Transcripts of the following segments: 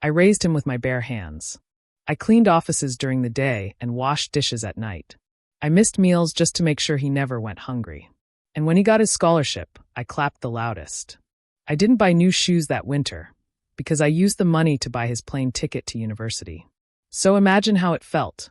I raised him with my bare hands. I cleaned offices during the day and washed dishes at night. I missed meals just to make sure he never went hungry. And when he got his scholarship, I clapped the loudest. I didn't buy new shoes that winter, because I used the money to buy his plane ticket to university. So imagine how it felt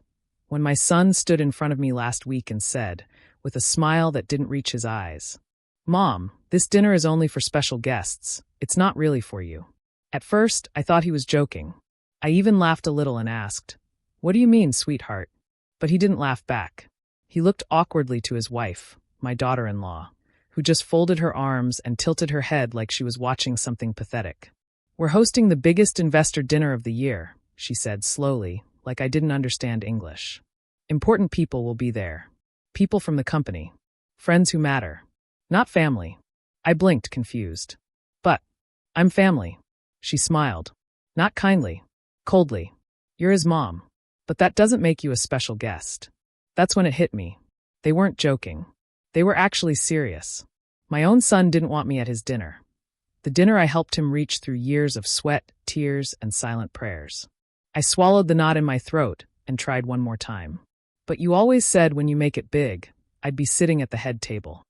when my son stood in front of me last week and said, with a smile that didn't reach his eyes, "Mom, this dinner is only for special guests. It's not really for you." At first, I thought he was joking. I even laughed a little and asked, "What do you mean, sweetheart?" But he didn't laugh back. He looked awkwardly to his wife, my daughter-in-law, who just folded her arms and tilted her head like she was watching something pathetic. "We're hosting the biggest investor dinner of the year," she said slowly, like I didn't understand English. "Important people will be there. People from the company. Friends who matter. Not family." I blinked, confused. "But I'm family." She smiled. Not kindly. Coldly. "You're his mom. But that doesn't make you a special guest." That's when it hit me. They weren't joking. They were actually serious. My own son didn't want me at his dinner. The dinner I helped him reach through years of sweat, tears, and silent prayers. I swallowed the knot in my throat and tried one more time. "But you always said when you make it big, I'd be sitting at the head table."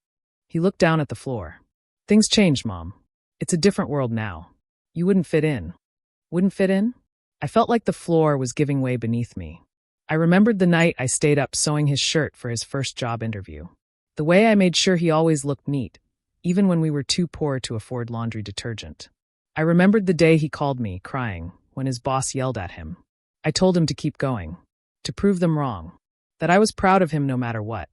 He looked down at the floor. "Things changed, Mom. It's a different world now. You wouldn't fit in." Wouldn't fit in? I felt like the floor was giving way beneath me. I remembered the night I stayed up sewing his shirt for his first job interview. The way I made sure he always looked neat, even when we were too poor to afford laundry detergent. I remembered the day he called me, crying, when his boss yelled at him. I told him to keep going, to prove them wrong, that I was proud of him no matter what.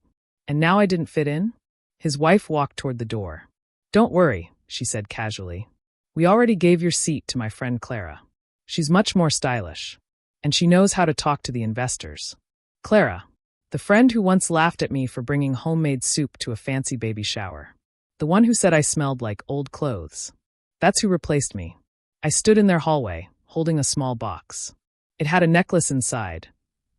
And now I didn't fit in? His wife walked toward the door. "Don't worry," she said casually. "We already gave your seat to my friend Clara. She's much more stylish. And she knows how to talk to the investors." Clara, the friend who once laughed at me for bringing homemade soup to a fancy baby shower. The one who said I smelled like old clothes. That's who replaced me. I stood in their hallway, holding a small box. It had a necklace inside,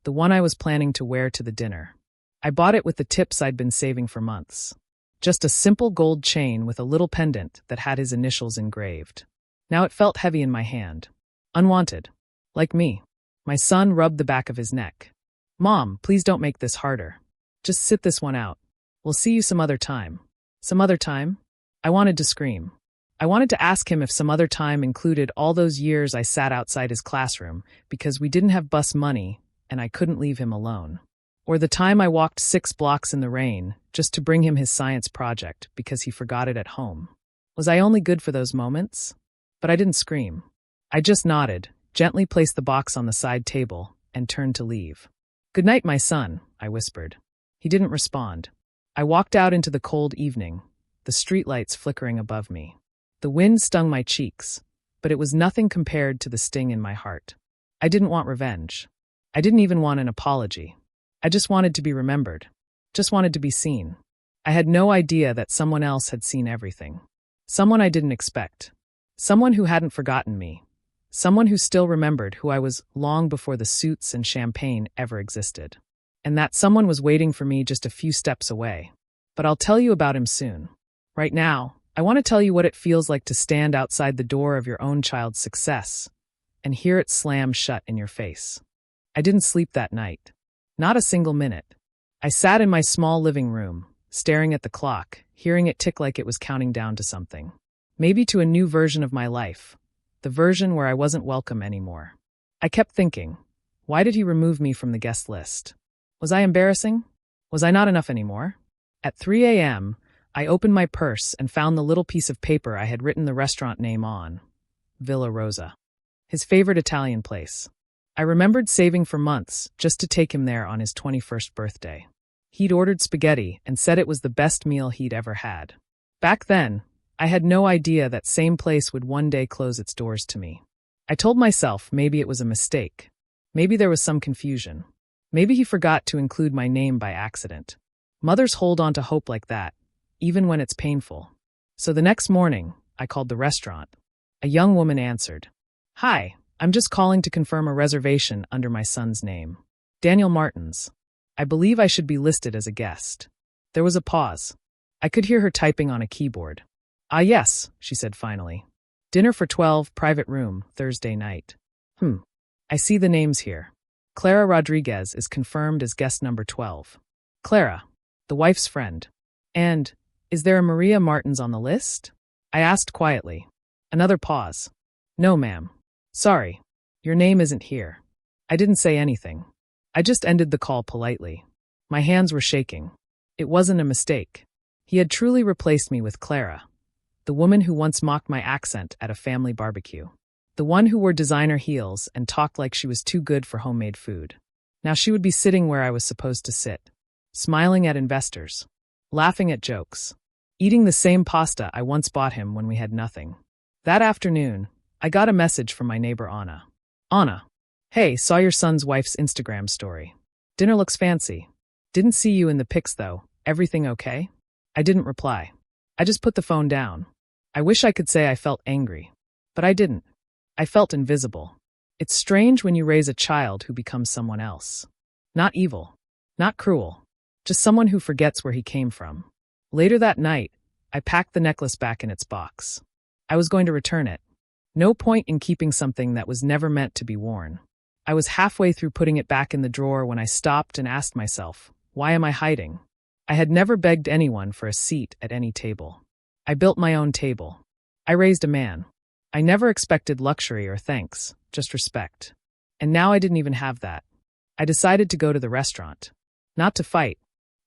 the one I was planning to wear to the dinner. I bought it with the tips I'd been saving for months. Just a simple gold chain with a little pendant that had his initials engraved. Now it felt heavy in my hand. Unwanted. Like me. My son rubbed the back of his neck. "Mom, please don't make this harder. Just sit this one out. We'll see you some other time." Some other time? I wanted to scream. I wanted to ask him if some other time included all those years I sat outside his classroom because we didn't have bus money and I couldn't leave him alone. Or the time I walked 6 blocks in the rain just to bring him his science project because he forgot it at home. Was I only good for those moments? But I didn't scream. I just nodded, gently placed the box on the side table, and turned to leave. "Good night, my son," I whispered. He didn't respond. I walked out into the cold evening, the streetlights flickering above me. The wind stung my cheeks, but it was nothing compared to the sting in my heart. I didn't want revenge. I didn't even want an apology. I just wanted to be remembered. Just wanted to be seen. I had no idea that someone else had seen everything. Someone I didn't expect. Someone who hadn't forgotten me. Someone who still remembered who I was long before the suits and champagne ever existed. And that someone was waiting for me just a few steps away. But I'll tell you about him soon. Right now, I want to tell you what it feels like to stand outside the door of your own child's success and hear it slam shut in your face. I didn't sleep that night. Not a single minute. I sat in my small living room, staring at the clock, hearing it tick like it was counting down to something. Maybe to a new version of my life. The version where I wasn't welcome anymore. I kept thinking, why did he remove me from the guest list? Was I embarrassing? Was I not enough anymore? At 3 a.m., I opened my purse and found the little piece of paper I had written the restaurant name on. Villa Rosa. His favorite Italian place. I remembered saving for months just to take him there on his 21st birthday. He'd ordered spaghetti and said it was the best meal he'd ever had. Back then, I had no idea that same place would one day close its doors to me. I told myself maybe it was a mistake. Maybe there was some confusion. Maybe he forgot to include my name by accident. Mothers hold on to hope like that, even when it's painful. So the next morning, I called the restaurant. A young woman answered. "Hi, I'm just calling to confirm a reservation under my son's name. Daniel Martins. I believe I should be listed as a guest." There was a pause. I could hear her typing on a keyboard. "Ah yes," she said finally. "Dinner for 12, private room, Thursday night." Hmm. I see the names here. Clara Rodriguez is confirmed as guest number 12. Clara, the wife's friend. And, is there a Maria Martins on the list? I asked quietly. Another pause. No, ma'am. Sorry. Your name isn't here. I didn't say anything. I just ended the call politely. My hands were shaking. It wasn't a mistake. He had truly replaced me with Clara, the woman who once mocked my accent at a family barbecue. The one who wore designer heels and talked like she was too good for homemade food. Now she would be sitting where I was supposed to sit, smiling at investors, laughing at jokes, eating the same pasta I once bought him when we had nothing. That afternoon, I got a message from my neighbor Anna. Anna, hey, saw your son's wife's Instagram story. Dinner looks fancy. Didn't see you in the pics though. Everything okay? I didn't reply. I just put the phone down. I wish I could say I felt angry, but I didn't. I felt invisible. It's strange when you raise a child who becomes someone else. Not evil, not cruel, just someone who forgets where he came from. Later that night, I packed the necklace back in its box. I was going to return it. No point in keeping something that was never meant to be worn. I was halfway through putting it back in the drawer when I stopped and asked myself, why am I hiding? I had never begged anyone for a seat at any table. I built my own table. I raised a man. I never expected luxury or thanks, just respect. And now I didn't even have that. I decided to go to the restaurant. Not to fight.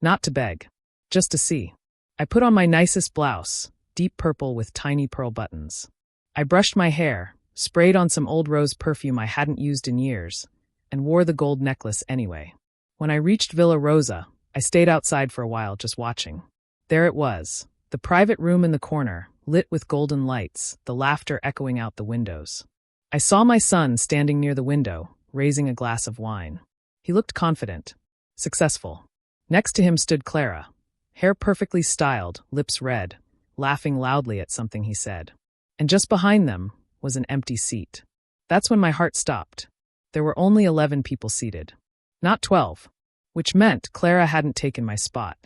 Not to beg. Just to see. I put on my nicest blouse, deep purple with tiny pearl buttons. I brushed my hair, sprayed on some old rose perfume I hadn't used in years, and wore the gold necklace anyway. When I reached Villa Rosa, I stayed outside for a while just watching. There it was, the private room in the corner, lit with golden lights, the laughter echoing out the windows. I saw my son standing near the window, raising a glass of wine. He looked confident, successful. Next to him stood Clara, hair perfectly styled, lips red, laughing loudly at something he said. And just behind them was an empty seat. That's when my heart stopped. There were only 11 people seated. Not 12. Which meant Clara hadn't taken my spot.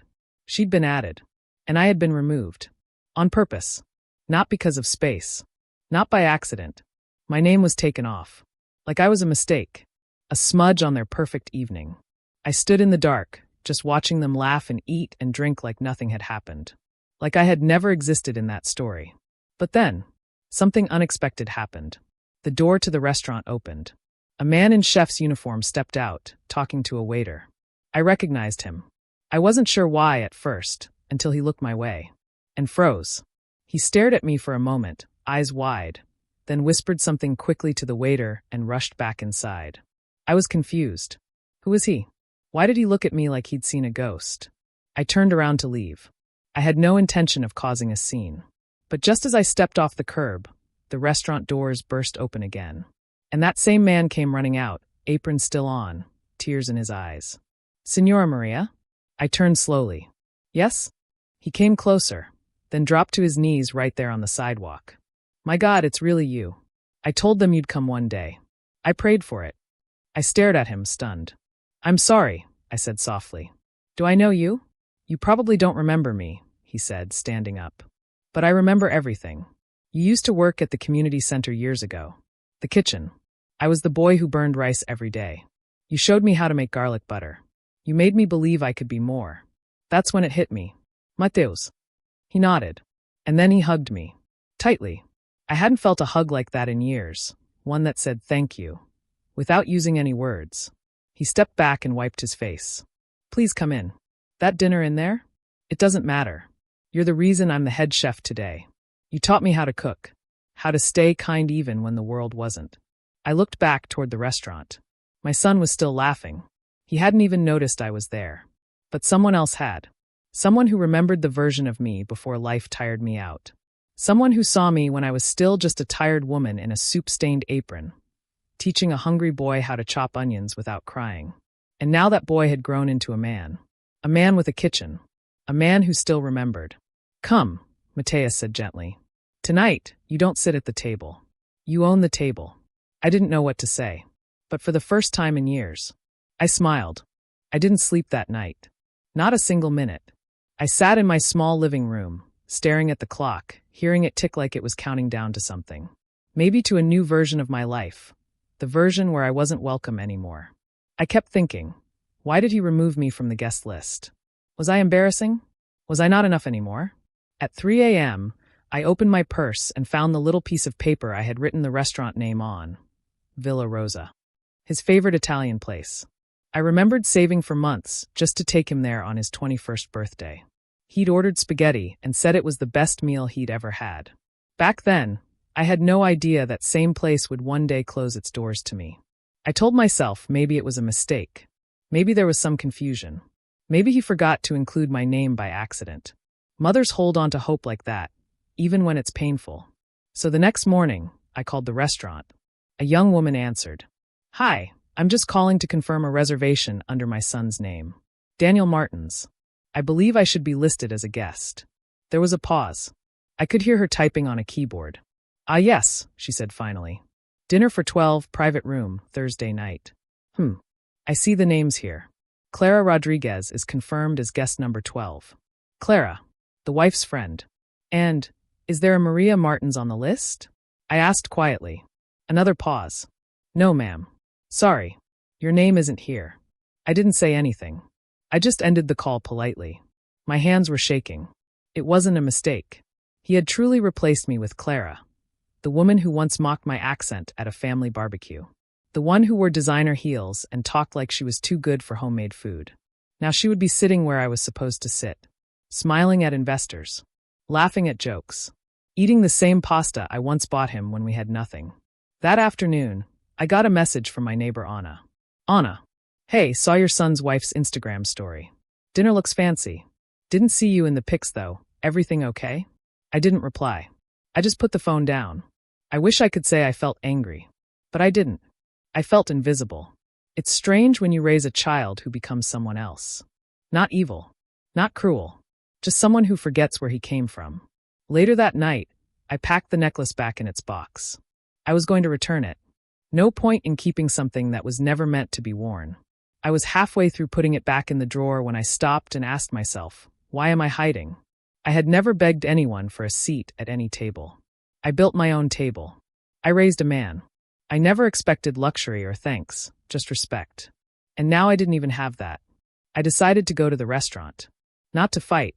She'd been added. And I had been removed. On purpose. Not because of space. Not by accident. My name was taken off. Like I was a mistake. A smudge on their perfect evening. I stood in the dark, just watching them laugh and eat and drink like nothing had happened. Like I had never existed in that story. But then, something unexpected happened. The door to the restaurant opened. A man in chef's uniform stepped out, talking to a waiter. I recognized him. I wasn't sure why at first, until he looked my way. And froze. He stared at me for a moment, eyes wide, then whispered something quickly to the waiter and rushed back inside. I was confused. Who was he? Why did he look at me like he'd seen a ghost? I turned around to leave. I had no intention of causing a scene. But just as I stepped off the curb, the restaurant doors burst open again. And that same man came running out, apron still on, tears in his eyes. Signora Maria? I turned slowly. Yes? He came closer, then dropped to his knees right there on the sidewalk. My God, it's really you. I told them you'd come one day. I prayed for it. I stared at him, stunned. I'm sorry, I said softly. Do I know you? You probably don't remember me, he said, standing up. But I remember everything. You used to work at the community center years ago. The kitchen. I was the boy who burned rice every day. You showed me how to make garlic butter. You made me believe I could be more. That's when it hit me. Mateus. He nodded. And then he hugged me. Tightly. I hadn't felt a hug like that in years. One that said thank you. Without using any words. He stepped back and wiped his face. Please come in. That dinner in there? It doesn't matter. You're the reason I'm the head chef today. You taught me how to cook. How to stay kind even when the world wasn't. I looked back toward the restaurant. My son was still laughing. He hadn't even noticed I was there. But someone else had. Someone who remembered the version of me before life tired me out. Someone who saw me when I was still just a tired woman in a soup-stained apron, teaching a hungry boy how to chop onions without crying. And now that boy had grown into a man. A man with a kitchen. A man who still remembered. Come, Mateus said gently. Tonight, you don't sit at the table. You own the table. I didn't know what to say. But for the first time in years, I smiled. I didn't sleep that night. Not a single minute. I sat in my small living room, staring at the clock, hearing it tick like it was counting down to something. Maybe to a new version of my life. the version where I wasn't welcome anymore. I kept thinking, why did he remove me from the guest list? Was I embarrassing? Was I not enough anymore? At 3 a.m., I opened my purse and found the little piece of paper I had written the restaurant name on. Villa Rosa. His favorite Italian place. I remembered saving for months just to take him there on his 21st birthday. He'd ordered spaghetti and said it was the best meal he'd ever had. Back then, I had no idea that same place would one day close its doors to me. I told myself maybe it was a mistake. Maybe there was some confusion. Maybe he forgot to include my name by accident. Mothers hold on to hope like that, even when it's painful. So the next morning, I called the restaurant. A young woman answered. Hi, I'm just calling to confirm a reservation under my son's name. Daniel Martins. I believe I should be listed as a guest. There was a pause. I could hear her typing on a keyboard. Ah yes, she said finally. Dinner for 12, private room, Thursday night. I see the names here. Clara Rodriguez is confirmed as guest number 12. Clara, the wife's friend. And, is there a Maria Martins on the list? I asked quietly. Another pause. No, ma'am. Sorry, your name isn't here. I didn't say anything. I just ended the call politely. My hands were shaking. It wasn't a mistake. He had truly replaced me with Clara, the woman who once mocked my accent at a family barbecue. The one who wore designer heels and talked like she was too good for homemade food. Now she would be sitting where I was supposed to sit, smiling at investors, laughing at jokes, eating the same pasta I once bought him when we had nothing. That afternoon, I got a message from my neighbor Anna. Anna, hey, saw your son's wife's Instagram story. Dinner looks fancy. Didn't see you in the pics though. Everything okay? I didn't reply. I just put the phone down. I wish I could say I felt angry, but I didn't. I felt invisible. It's strange when you raise a child who becomes someone else. Not evil, not cruel, just someone who forgets where he came from. Later that night, I packed the necklace back in its box. I was going to return it. No point in keeping something that was never meant to be worn. I was halfway through putting it back in the drawer when I stopped and asked myself, why am I hiding? I had never begged anyone for a seat at any table. I built my own table. I raised a man. I never expected luxury or thanks, just respect. And now I didn't even have that. I decided to go to the restaurant. Not to fight.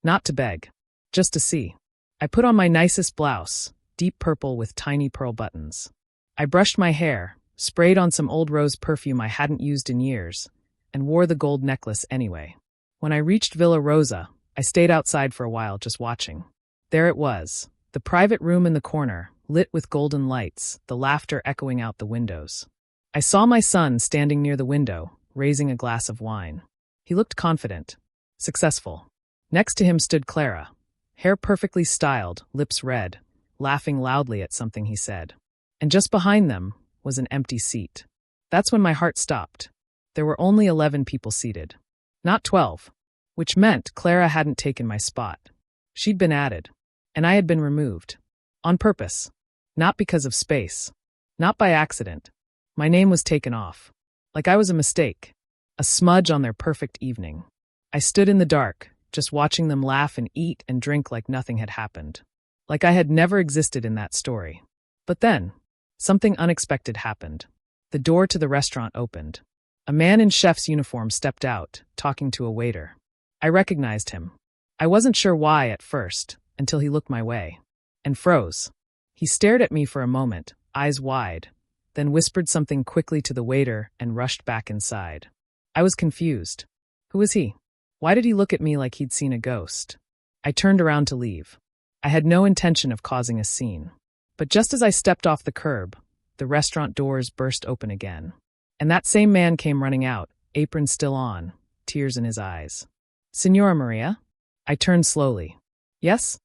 Not to beg. Just to see. I put on my nicest blouse, deep purple with tiny pearl buttons. I brushed my hair, sprayed on some old rose perfume I hadn't used in years, and wore the gold necklace anyway. When I reached Villa Rosa, I stayed outside for a while just watching. There it was, the private room in the corner, lit with golden lights, the laughter echoing out the windows. I saw my son standing near the window, raising a glass of wine. He looked confident, successful. Next to him stood Clara, hair perfectly styled, lips red, laughing loudly at something he said. And just behind them was an empty seat. That's when my heart stopped. There were only 11 people seated. Not 12. Which meant Clara hadn't taken my spot. She'd been added. And I had been removed. On purpose. Not because of space. Not by accident. My name was taken off. Like I was a mistake. A smudge on their perfect evening. I stood in the dark, just watching them laugh and eat and drink like nothing had happened. Like I had never existed in that story. But then, something unexpected happened. The door to the restaurant opened. A man in chef's uniform stepped out, talking to a waiter. I recognized him. I wasn't sure why at first, until he looked my way. And froze. He stared at me for a moment, eyes wide, then whispered something quickly to the waiter and rushed back inside. I was confused. Who was he? Why did he look at me like he'd seen a ghost? I turned around to leave. I had no intention of causing a scene. But just as I stepped off the curb, the restaurant doors burst open again. And that same man came running out, apron still on, tears in his eyes. Signora Maria? I turned slowly. Yes?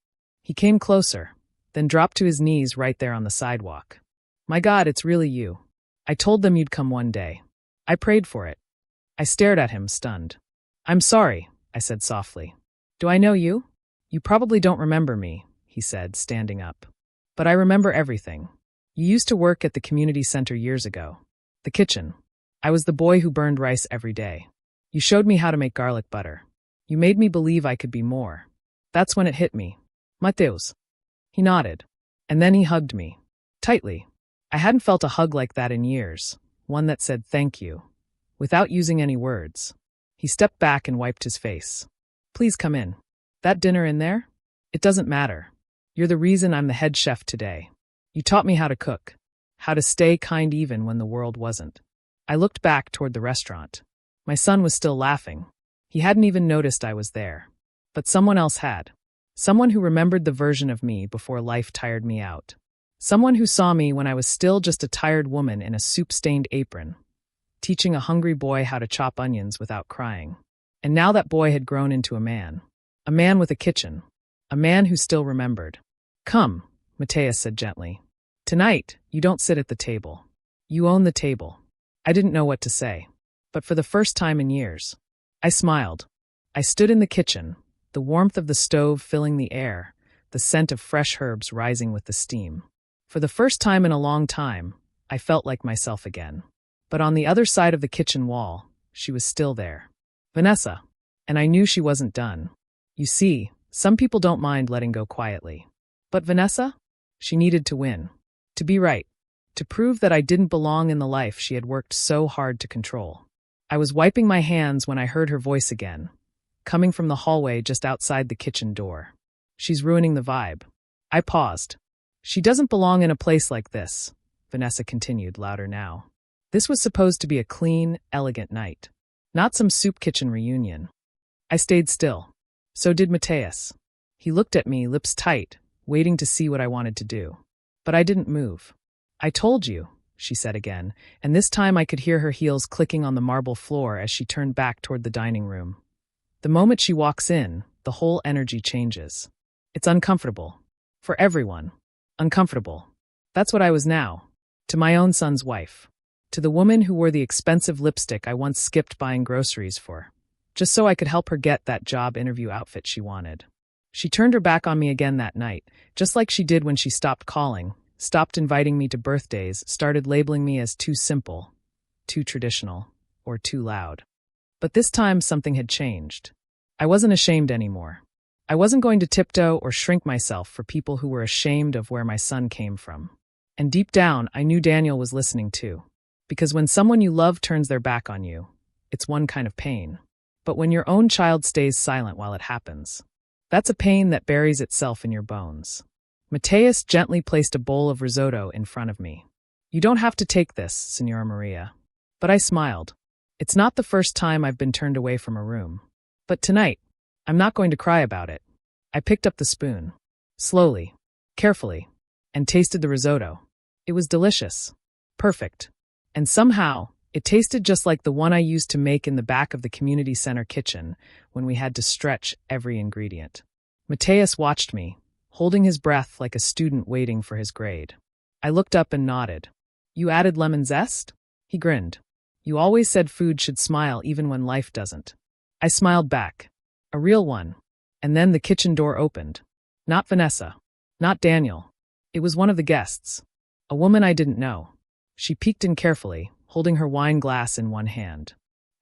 He came closer, then dropped to his knees right there on the sidewalk. My God, it's really you. I told them you'd come one day. I prayed for it. I stared at him, stunned. I'm sorry, I said softly. Do I know you? You probably don't remember me, he said, standing up. But I remember everything. You used to work at the community center years ago. The kitchen. I was the boy who burned rice every day. You showed me how to make garlic butter. You made me believe I could be more. That's when it hit me. Mateus. He nodded. And then he hugged me. Tightly. I hadn't felt a hug like that in years, one that said thank you, without using any words. He stepped back and wiped his face. Please come in. That dinner in there? It doesn't matter. You're the reason I'm the head chef today. You taught me how to cook, how to stay kind even when the world wasn't. I looked back toward the restaurant. My son was still laughing. He hadn't even noticed I was there. But someone else had. Someone who remembered the version of me before life tired me out. Someone who saw me when I was still just a tired woman in a soup-stained apron, teaching a hungry boy how to chop onions without crying. And now that boy had grown into a man with a kitchen, a man who still remembered. Come, Mateus said gently. Tonight, you don't sit at the table. You own the table. I didn't know what to say, but for the first time in years, I smiled. I stood in the kitchen, the warmth of the stove filling the air, the scent of fresh herbs rising with the steam. For the first time in a long time, I felt like myself again. But on the other side of the kitchen wall, she was still there. Vanessa. And I knew she wasn't done. You see, some people don't mind letting go quietly. But Vanessa? She needed to win. To be right. To prove that I didn't belong in the life she had worked so hard to control. I was wiping my hands when I heard her voice again, coming from the hallway just outside the kitchen door. She's ruining the vibe. I paused. She doesn't belong in a place like this, Vanessa continued, louder now. This was supposed to be a clean, elegant night, not some soup kitchen reunion. I stayed still. So did Mateus. He looked at me, lips tight, waiting to see what I wanted to do. But I didn't move. I told you, she said again, and this time I could hear her heels clicking on the marble floor as she turned back toward the dining room. The moment she walks in, the whole energy changes. It's uncomfortable. For everyone. Uncomfortable. That's what I was now. To my own son's wife. To the woman who wore the expensive lipstick I once skipped buying groceries for, just so I could help her get that job interview outfit she wanted. She turned her back on me again that night, just like she did when she stopped calling, stopped inviting me to birthdays, started labeling me as too simple, too traditional, or too loud. But this time something had changed. I wasn't ashamed anymore. I wasn't going to tiptoe or shrink myself for people who were ashamed of where my son came from. And deep down, I knew Daniel was listening too. Because when someone you love turns their back on you, it's one kind of pain. But when your own child stays silent while it happens, that's a pain that buries itself in your bones. Mateus gently placed a bowl of risotto in front of me. You don't have to take this, Signora Maria. But I smiled. It's not the first time I've been turned away from a room. But tonight, I'm not going to cry about it. I picked up the spoon, slowly, carefully, and tasted the risotto. It was delicious. Perfect. And somehow, it tasted just like the one I used to make in the back of the community center kitchen when we had to stretch every ingredient. Mateus watched me, holding his breath like a student waiting for his grade. I looked up and nodded. You added lemon zest? He grinned. You always said food should smile even when life doesn't. I smiled back. A real one. And then the kitchen door opened. Not Vanessa. Not Daniel. It was one of the guests. A woman I didn't know. She peeked in carefully, holding her wine glass in one hand.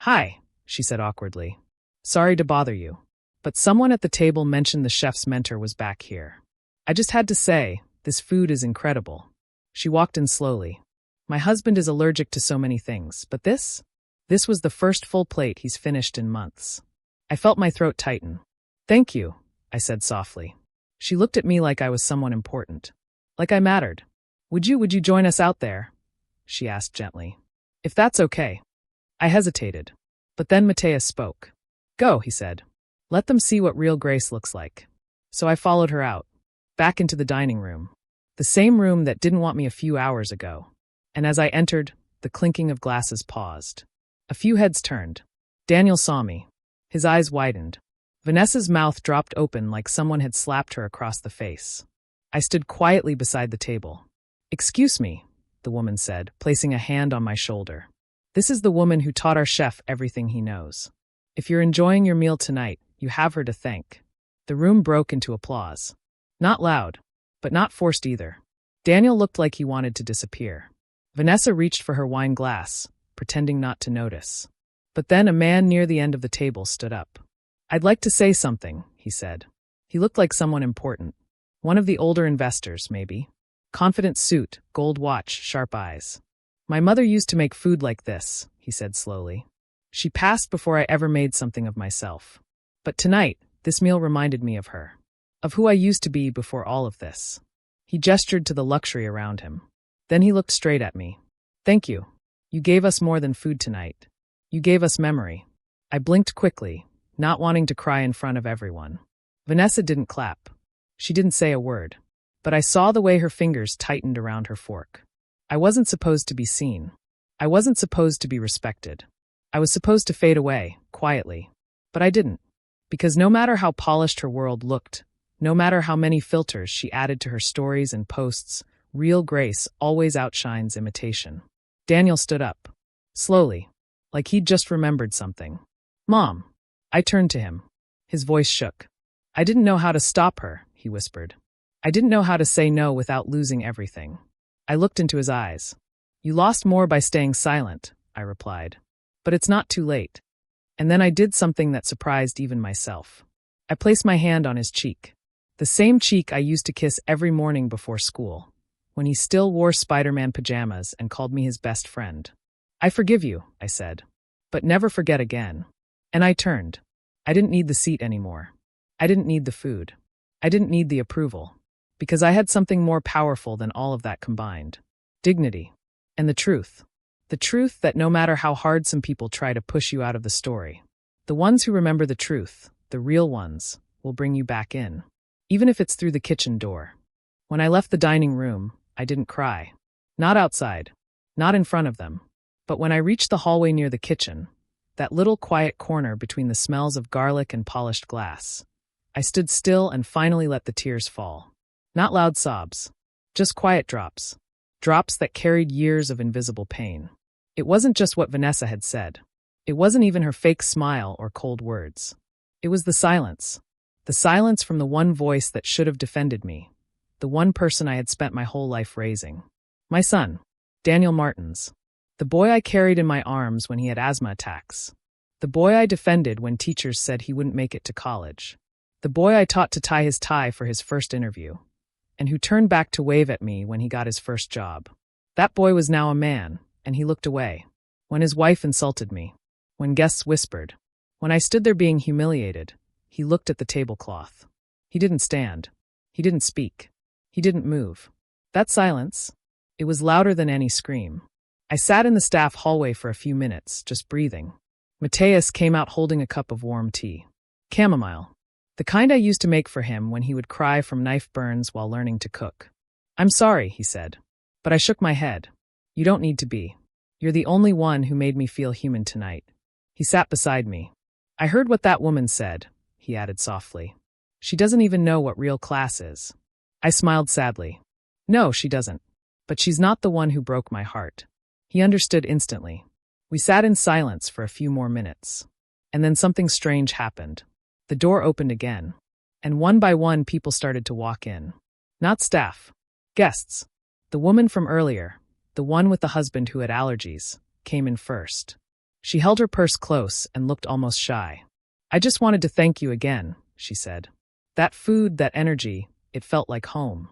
Hi, she said awkwardly. Sorry to bother you. But someone at the table mentioned the chef's mentor was back here. I just had to say, this food is incredible. She walked in slowly. My husband is allergic to so many things, but this was the first full plate he's finished in months. I felt my throat tighten. Thank you, I said softly. She looked at me like I was someone important. Like I mattered. Would you join us out there? She asked gently. If that's okay. I hesitated. But then Mateus spoke. Go, he said. Let them see what real grace looks like. So I followed her out. Back into the dining room. The same room that didn't want me a few hours ago. And as I entered, the clinking of glasses paused. A few heads turned. Daniel saw me. His eyes widened. Vanessa's mouth dropped open like someone had slapped her across the face. I stood quietly beside the table. Excuse me, the woman said, placing a hand on my shoulder. This is the woman who taught our chef everything he knows. If you're enjoying your meal tonight, you have her to thank. The room broke into applause. Not loud, but not forced either. Daniel looked like he wanted to disappear. Vanessa reached for her wine glass, pretending not to notice. But then a man near the end of the table stood up. I'd like to say something, he said. He looked like someone important. One of the older investors, maybe. Confident suit, gold watch, sharp eyes. My mother used to make food like this, he said slowly. She passed before I ever made something of myself. But tonight, this meal reminded me of her. Of who I used to be before all of this. He gestured to the luxury around him. Then he looked straight at me. Thank you. You gave us more than food tonight. You gave us memory. I blinked quickly, not wanting to cry in front of everyone. Vanessa didn't clap. She didn't say a word. But I saw the way her fingers tightened around her fork. I wasn't supposed to be seen. I wasn't supposed to be respected. I was supposed to fade away, quietly. But I didn't. Because no matter how polished her world looked, no matter how many filters she added to her stories and posts, real grace always outshines imitation. Daniel stood up. Slowly. Like he'd just remembered something. Mom. I turned to him. His voice shook. I didn't know how to stop her, he whispered. I didn't know how to say no without losing everything. I looked into his eyes. You lost more by staying silent, I replied. But it's not too late. And then I did something that surprised even myself. I placed my hand on his cheek. The same cheek I used to kiss every morning before school, when he still wore Spider-Man pajamas and called me his best friend. I forgive you, I said. But never forget again. And I turned. I didn't need the seat anymore. I didn't need the food. I didn't need the approval. Because I had something more powerful than all of that combined. Dignity. And the truth. The truth that no matter how hard some people try to push you out of the story, the ones who remember the truth, the real ones, will bring you back in. Even if it's through the kitchen door. When I left the dining room, I didn't cry. Not outside. Not in front of them. But when I reached the hallway near the kitchen, that little quiet corner between the smells of garlic and polished glass, I stood still and finally let the tears fall. Not loud sobs. Just quiet drops. Drops that carried years of invisible pain. It wasn't just what Vanessa had said. It wasn't even her fake smile or cold words. It was the silence. The silence from the one voice that should have defended me. The one person I had spent my whole life raising. My son, Daniel Martins. The boy I carried in my arms when he had asthma attacks. The boy I defended when teachers said he wouldn't make it to college. The boy I taught to tie his tie for his first interview. And who turned back to wave at me when he got his first job. That boy was now a man, and he looked away. When his wife insulted me. When guests whispered. When I stood there being humiliated, he looked at the tablecloth. He didn't stand. He didn't speak. He didn't move. That silence, it was louder than any scream. I sat in the staff hallway for a few minutes, just breathing. Mateus came out holding a cup of warm tea. Chamomile. The kind I used to make for him when he would cry from knife burns while learning to cook. I'm sorry, he said. But I shook my head. You don't need to be. You're the only one who made me feel human tonight. He sat beside me. I heard what that woman said, he added softly. She doesn't even know what real class is. I smiled sadly. No, she doesn't. But she's not the one who broke my heart. He understood instantly. We sat in silence for a few more minutes. And then something strange happened. The door opened again. And one by one people started to walk in. Not staff. Guests. The woman from earlier, the one with the husband who had allergies, came in first. She held her purse close and looked almost shy. I just wanted to thank you again, she said. That food, that energy, it felt like home.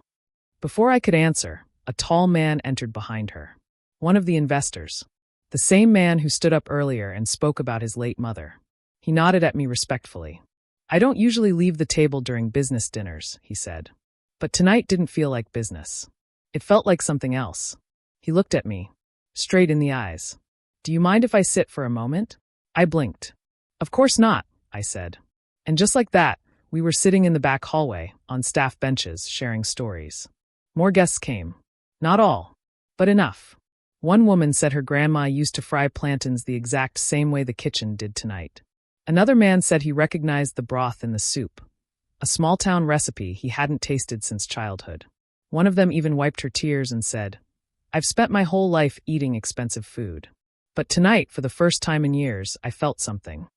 Before I could answer, a tall man entered behind her. One of the investors. The same man who stood up earlier and spoke about his late mother. He nodded at me respectfully. I don't usually leave the table during business dinners, he said. But tonight didn't feel like business. It felt like something else. He looked at me, straight in the eyes. Do you mind if I sit for a moment? I blinked. Of course not, I said. And just like that, we were sitting in the back hallway, on staff benches, sharing stories. More guests came. Not all, but enough. One woman said her grandma used to fry plantains the exact same way the kitchen did tonight. Another man said he recognized the broth in the soup, a small-town recipe he hadn't tasted since childhood. One of them even wiped her tears and said, I've spent my whole life eating expensive food. But tonight, for the first time in years, I felt something.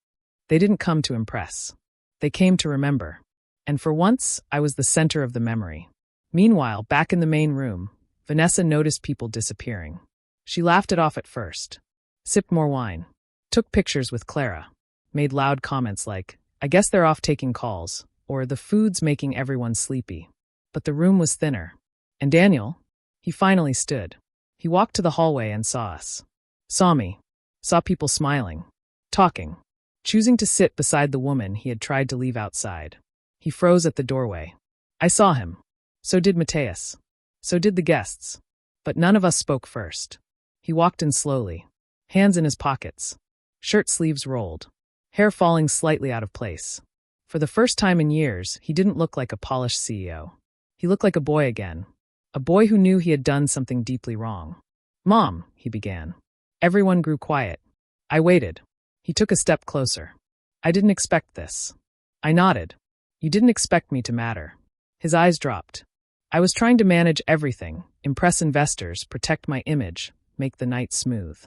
They didn't come to impress. They came to remember. And for once, I was the center of the memory. Meanwhile, back in the main room, Vanessa noticed people disappearing. She laughed it off at first, sipped more wine, took pictures with Clara, made loud comments like, I guess they're off taking calls, or the food's making everyone sleepy. But the room was thinner. And Daniel, He finally stood. He walked to the hallway and saw us. Saw me. Saw people smiling. Talking. Choosing to sit beside the woman he had tried to leave outside. He froze at the doorway. I saw him. So did Mateus. So did the guests. But none of us spoke first. He walked in slowly. Hands in his pockets. Shirt sleeves rolled. Hair falling slightly out of place. For the first time in years, he didn't look like a polished CEO. He looked like a boy again. A boy who knew he had done something deeply wrong. "Mom," he began. Everyone grew quiet. I waited. He took a step closer. "I didn't expect this." I nodded. "You didn't expect me to matter." His eyes dropped. "I was trying to manage everything, impress investors, protect my image, make the night smooth."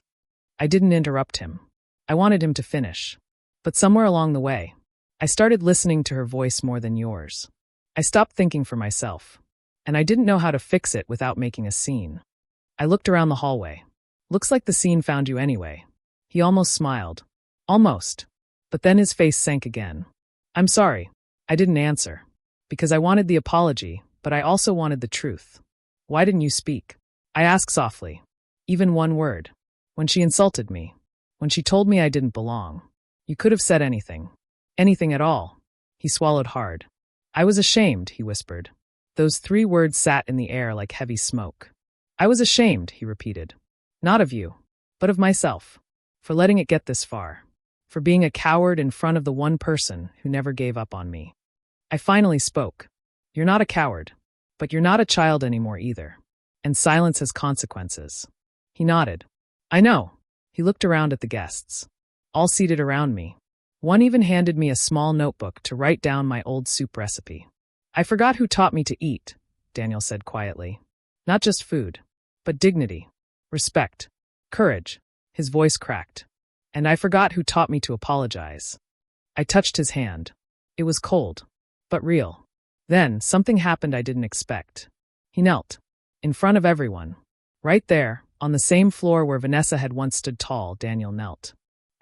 I didn't interrupt him. I wanted him to finish. But somewhere along the way, I started listening to her voice more than yours. I stopped thinking for myself. And I didn't know how to fix it without making a scene. I looked around the hallway. "Looks like the scene found you anyway." He almost smiled. Almost. But then his face sank again. "I'm sorry." I didn't answer. Because I wanted the apology, but I also wanted the truth. "Why didn't you speak?" I asked softly. Even one word. When she insulted me. When she told me I didn't belong. You could have said anything. Anything at all. He swallowed hard. "I was ashamed," he whispered. Those 3 words sat in the air like heavy smoke. "I was ashamed," he repeated. "Not of you, but of myself. For letting it get this far. For being a coward in front of the one person who never gave up on me." I finally spoke. "You're not a coward. But you're not a child anymore either. And silence has consequences." He nodded. "I know." He looked around at the guests. All seated around me. One even handed me a small notebook to write down my old soup recipe. "I forgot who taught me to eat," Daniel said quietly. "Not just food, but dignity, respect, courage." His voice cracked. "And I forgot who taught me to apologize." I touched his hand. It was cold, but real. Then something happened I didn't expect. He knelt. In front of everyone. Right there, on the same floor where Vanessa had once stood tall, Daniel knelt.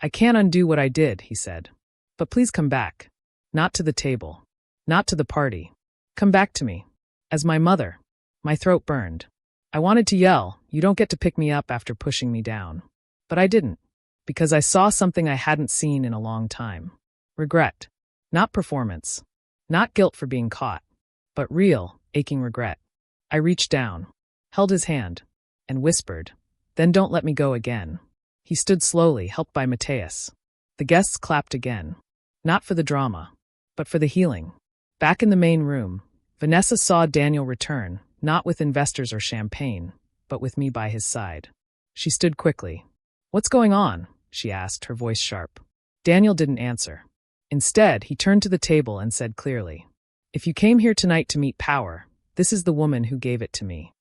"I can't undo what I did," he said. "But please come back. Not to the table. Not to the party. Come back to me. As my mother." My throat burned. I wanted to yell, "You don't get to pick me up after pushing me down." But I didn't. Because I saw something I hadn't seen in a long time. Regret. Not performance. Not guilt for being caught. But real, aching regret. I reached down. Held his hand. And whispered, "Then don't let me go again." He stood slowly, helped by Mateus. The guests clapped again. Not for the drama. But for the healing. Back in the main room, Vanessa saw Daniel return, not with investors or champagne, but with me by his side. She stood quickly. "What's going on?" she asked, her voice sharp. Daniel didn't answer. Instead, he turned to the table and said clearly, "If you came here tonight to meet power, this is the woman who gave it to me."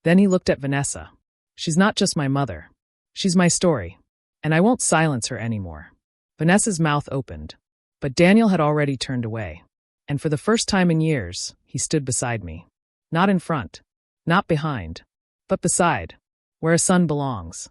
Then he looked at Vanessa. "She's not just my mother. She's my story. And I won't silence her anymore." Vanessa's mouth opened. But Daniel had already turned away. And for the first time in years, he stood beside me. Not in front. Not behind. But beside. Where a son belongs.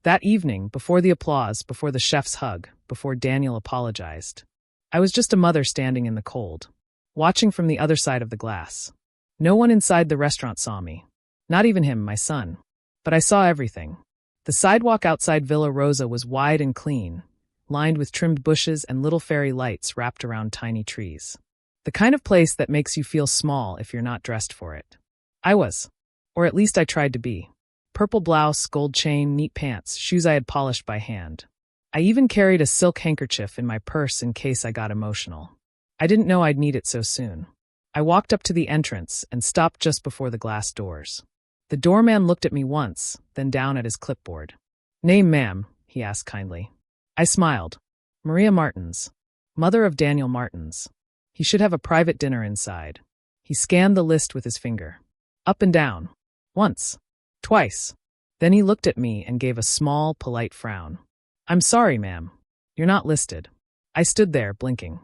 That evening, before the applause, before the chef's hug, before Daniel apologized, I was just a mother standing in the cold, watching from the other side of the glass. No one inside the restaurant saw me. Not even him, my son. But I saw everything. The sidewalk outside Villa Rosa was wide and clean, lined with trimmed bushes and little fairy lights wrapped around tiny trees. The kind of place that makes you feel small if you're not dressed for it. I was. Or at least I tried to be. Purple blouse, gold chain, neat pants, shoes I had polished by hand. I even carried a silk handkerchief in my purse in case I got emotional. I didn't know I'd need it so soon. I walked up to the entrance and stopped just before the glass doors. The doorman looked at me once, then down at his clipboard. "Name, ma'am," he asked kindly. I smiled. "Maria Martins. Mother of Daniel Martins. He should have a private dinner inside." He scanned the list with his finger. Up and down. Once. Twice. Then he looked at me and gave a small, polite frown. "I'm sorry, ma'am. You're not listed." I stood there, blinking.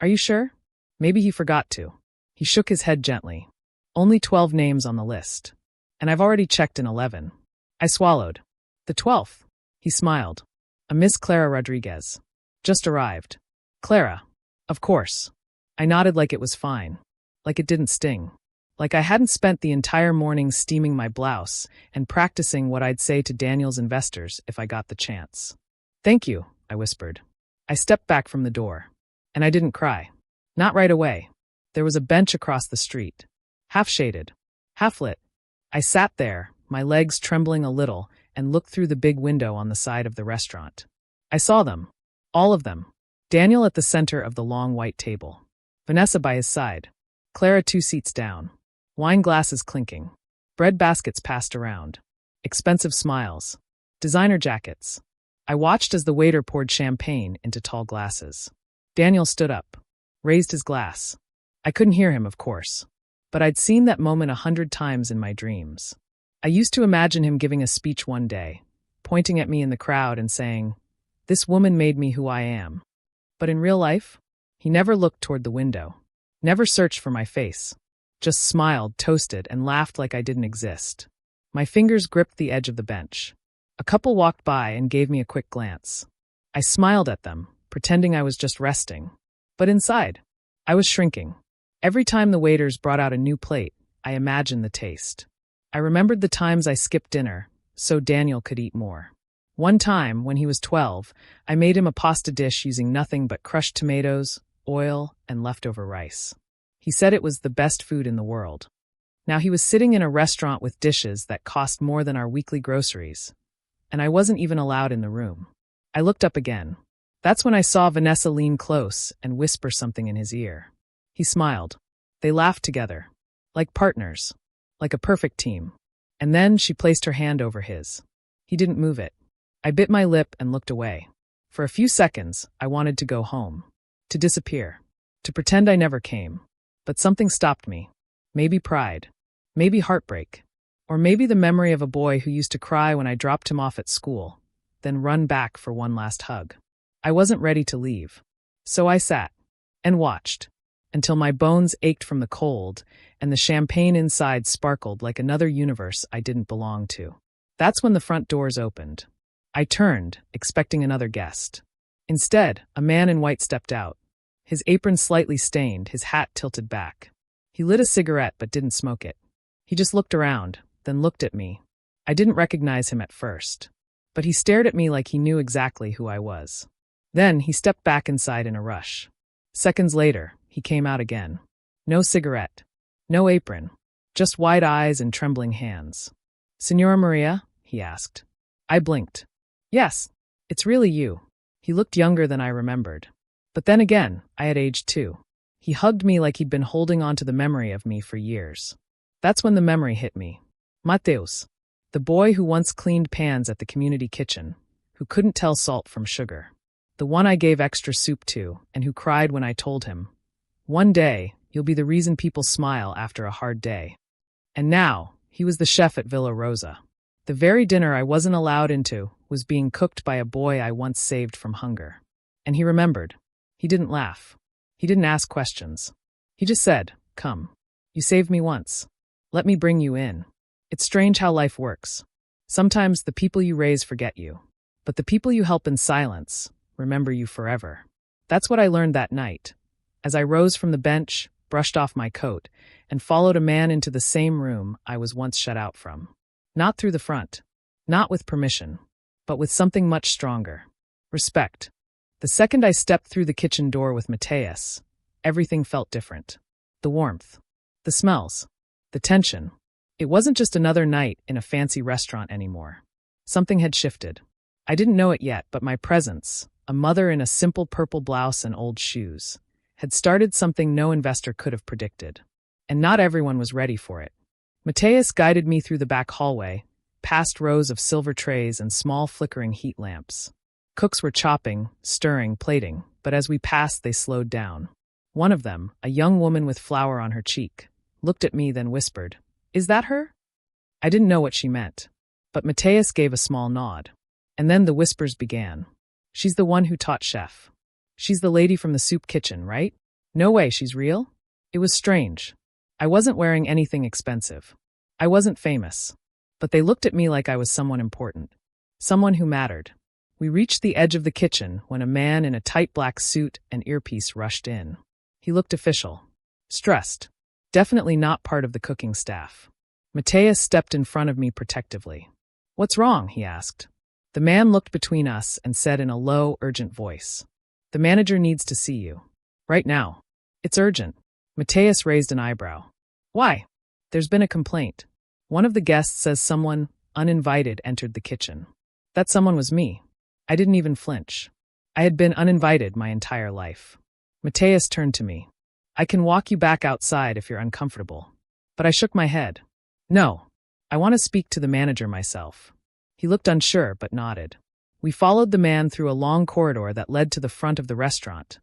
"Are you sure?" Maybe he forgot to. He shook his head gently. "Only 12 names on the list. And I've already checked in 11. I swallowed. "The 12th. He smiled. "A Miss Clara Rodriguez. Just arrived." "Clara. Of course." I nodded like it was fine. Like it didn't sting. Like I hadn't spent the entire morning steaming my blouse and practicing what I'd say to Daniel's investors if I got the chance. "Thank you," I whispered. I stepped back from the door. And I didn't cry. Not right away. There was a bench across the street. Half shaded. Half lit. I sat there, my legs trembling a little, and looked through the big window on the side of the restaurant. I saw them. All of them. Daniel at the center of the long white table. Vanessa by his side. Clara 2 seats down. Wine glasses clinking. Bread baskets passed around. Expensive smiles. Designer jackets. I watched as the waiter poured champagne into tall glasses. Daniel stood up. Raised his glass. I couldn't hear him, of course. But I'd seen that moment 100 times in my dreams. I used to imagine him giving a speech one day, pointing at me in the crowd and saying, "This woman made me who I am." But in real life, he never looked toward the window. Never searched for my face. Just smiled, toasted, and laughed like I didn't exist. My fingers gripped the edge of the bench. A couple walked by and gave me a quick glance. I smiled at them, pretending I was just resting. But inside, I was shrinking. Every time the waiters brought out a new plate, I imagined the taste. I remembered the times I skipped dinner, so Daniel could eat more. One time, when he was 12, I made him a pasta dish using nothing but crushed tomatoes, oil, and leftover rice. He said it was the best food in the world. Now he was sitting in a restaurant with dishes that cost more than our weekly groceries. And I wasn't even allowed in the room. I looked up again. That's when I saw Vanessa lean close and whisper something in his ear. He smiled. They laughed together. Like partners. Like a perfect team. And then she placed her hand over his. He didn't move it. I bit my lip and looked away. For a few seconds, I wanted to go home. To disappear. To pretend I never came. But something stopped me. Maybe pride. Maybe heartbreak. Or maybe the memory of a boy who used to cry when I dropped him off at school, then run back for one last hug. I wasn't ready to leave. So I sat and watched until my bones ached from the cold and the champagne inside sparkled like another universe I didn't belong to. That's when the front doors opened. I turned, expecting another guest. Instead, a man in white stepped out. His apron slightly stained, his hat tilted back. He lit a cigarette but didn't smoke it. He just looked around, then looked at me. I didn't recognize him at first, but he stared at me like he knew exactly who I was. Then he stepped back inside in a rush. Seconds later, he came out again. No cigarette. No apron. Just wide eyes and trembling hands. "Senora Maria?" he asked. I blinked. "Yes, it's really you." He looked younger than I remembered. But then again, I had aged too. He hugged me like he'd been holding on to the memory of me for years. That's when the memory hit me. Mateus, the boy who once cleaned pans at the community kitchen, who couldn't tell salt from sugar. The one I gave extra soup to, and who cried when I told him, "One day, you'll be the reason people smile after a hard day." And now, he was the chef at Villa Rosa. The very dinner I wasn't allowed into was being cooked by a boy I once saved from hunger. And he remembered. He didn't laugh. He didn't ask questions. He just said, "Come. You saved me once. Let me bring you in." It's strange how life works. Sometimes the people you raise forget you. But the people you help in silence remember you forever. That's what I learned that night. As I rose from the bench, brushed off my coat, and followed a man into the same room I was once shut out from. Not through the front. Not with permission. But with something much stronger. Respect. The second I stepped through the kitchen door with Mateus, everything felt different. The warmth. The smells. The tension. It wasn't just another night in a fancy restaurant anymore. Something had shifted. I didn't know it yet, but my presence, a mother in a simple purple blouse and old shoes, had started something no investor could have predicted. And not everyone was ready for it. Mateus guided me through the back hallway, past rows of silver trays and small flickering heat lamps. Cooks were chopping, stirring, plating, but as we passed they slowed down. One of them, a young woman with flour on her cheek, looked at me then whispered, "Is that her?" I didn't know what she meant, but Mateus gave a small nod. And then the whispers began. "She's the one who taught Chef. She's the lady from the soup kitchen, right? No way, she's real?" It was strange. I wasn't wearing anything expensive. I wasn't famous. But they looked at me like I was someone important. Someone who mattered. We reached the edge of the kitchen when a man in a tight black suit and earpiece rushed in. He looked official. Stressed. Definitely not part of the cooking staff. Mateus stepped in front of me protectively. "What's wrong?" he asked. The man looked between us and said in a low, urgent voice, "The manager needs to see you. Right now. It's urgent." Mateus raised an eyebrow. "Why?" "There's been a complaint. One of the guests says someone, uninvited, entered the kitchen. That someone was me." I didn't even flinch. I had been uninvited my entire life. Mateus turned to me. "I can walk you back outside if you're uncomfortable." But I shook my head. "No. I want to speak to the manager myself." He looked unsure but nodded. We followed the man through a long corridor that led to the front of the restaurant,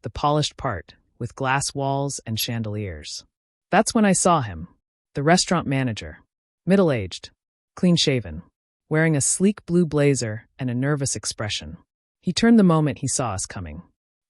the polished part, with glass walls and chandeliers. That's when I saw him, the restaurant manager, middle-aged, clean-shaven, wearing a sleek blue blazer and a nervous expression. He turned the moment he saw us coming.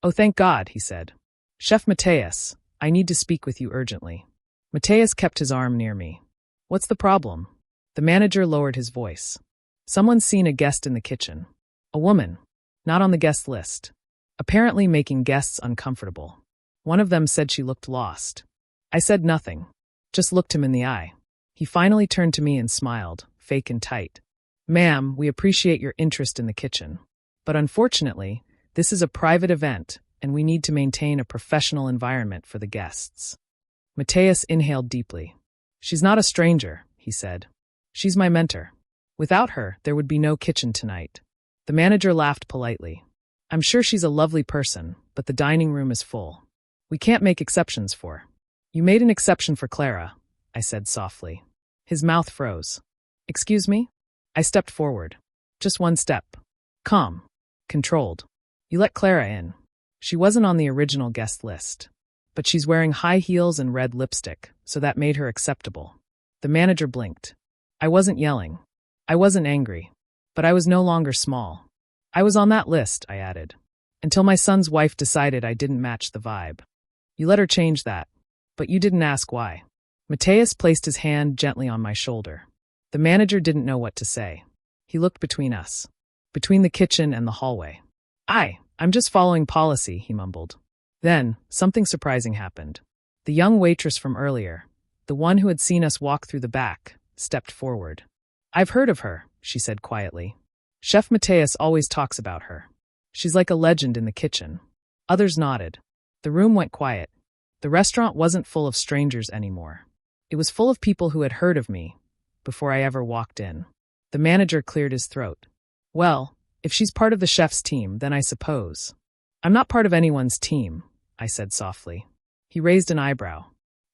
"Oh, thank God," he said. "Chef Mateus, I need to speak with you urgently." Mateus kept his arm near me. "What's the problem?" The manager lowered his voice. "Someone's seen a guest in the kitchen. A woman, not on the guest list, apparently making guests uncomfortable. One of them said she looked lost." I said nothing, just looked him in the eye. He finally turned to me and smiled, fake and tight. "Ma'am, we appreciate your interest in the kitchen. But unfortunately, this is a private event, and we need to maintain a professional environment for the guests." Mateus inhaled deeply. "She's not a stranger," he said. "She's my mentor. Without her, there would be no kitchen tonight." The manager laughed politely. "I'm sure she's a lovely person, but the dining room is full. We can't make exceptions for." "You made an exception for Clara," I said softly. His mouth froze. "Excuse me?" I stepped forward. Just one step. Calm. Controlled. "You let Clara in. She wasn't on the original guest list. But she's wearing high heels and red lipstick, so that made her acceptable." The manager blinked. I wasn't yelling. I wasn't angry. But I was no longer small. "I was on that list," I added. "Until my son's wife decided I didn't match the vibe. You let her change that. But you didn't ask why." Mateus placed his hand gently on my shoulder. The manager didn't know what to say. He looked between us. Between the kitchen and the hallway. I'm just following policy," he mumbled. Then, something surprising happened. The young waitress from earlier, the one who had seen us walk through the back, stepped forward. "I've heard of her," she said quietly. "Chef Mateus always talks about her. She's like a legend in the kitchen." Others nodded. The room went quiet. The restaurant wasn't full of strangers anymore. It was full of people who had heard of me, before I ever walked in. The manager cleared his throat. "Well, if she's part of the chef's team, then I suppose." "I'm not part of anyone's team," I said softly. He raised an eyebrow.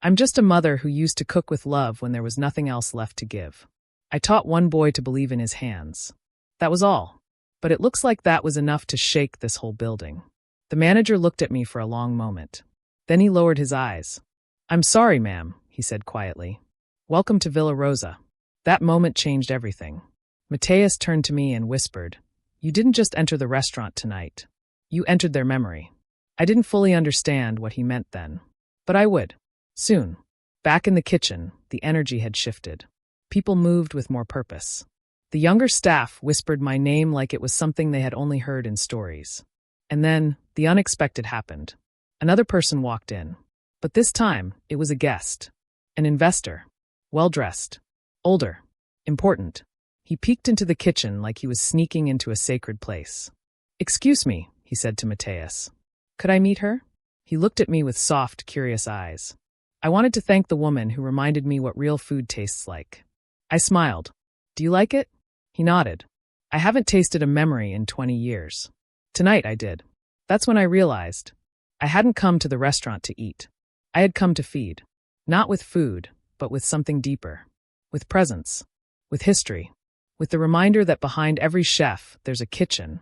"I'm just a mother who used to cook with love when there was nothing else left to give. I taught one boy to believe in his hands. That was all. But it looks like that was enough to shake this whole building." The manager looked at me for a long moment. Then he lowered his eyes. "I'm sorry, ma'am," he said quietly. "Welcome to Villa Rosa." That moment changed everything. Mateus turned to me and whispered, "You didn't just enter the restaurant tonight. You entered their memory." I didn't fully understand what he meant then. But I would. Soon. Back in the kitchen, the energy had shifted. People moved with more purpose. The younger staff whispered my name like it was something they had only heard in stories. And then, the unexpected happened. Another person walked in. But this time, it was a guest. An investor. Well-dressed. Older. Important. He peeked into the kitchen like he was sneaking into a sacred place. "Excuse me," he said to Mateus. "Could I meet her?" He looked at me with soft, curious eyes. I wanted to thank the woman who reminded me what real food tastes like. I smiled. "Do you like it?" He nodded. "I haven't tasted a memory in 20 years. Tonight I did." That's when I realized. I hadn't come to the restaurant to eat. I had come to feed. Not with food, but with something deeper. With presence. With history. With the reminder that behind every chef, there's a kitchen.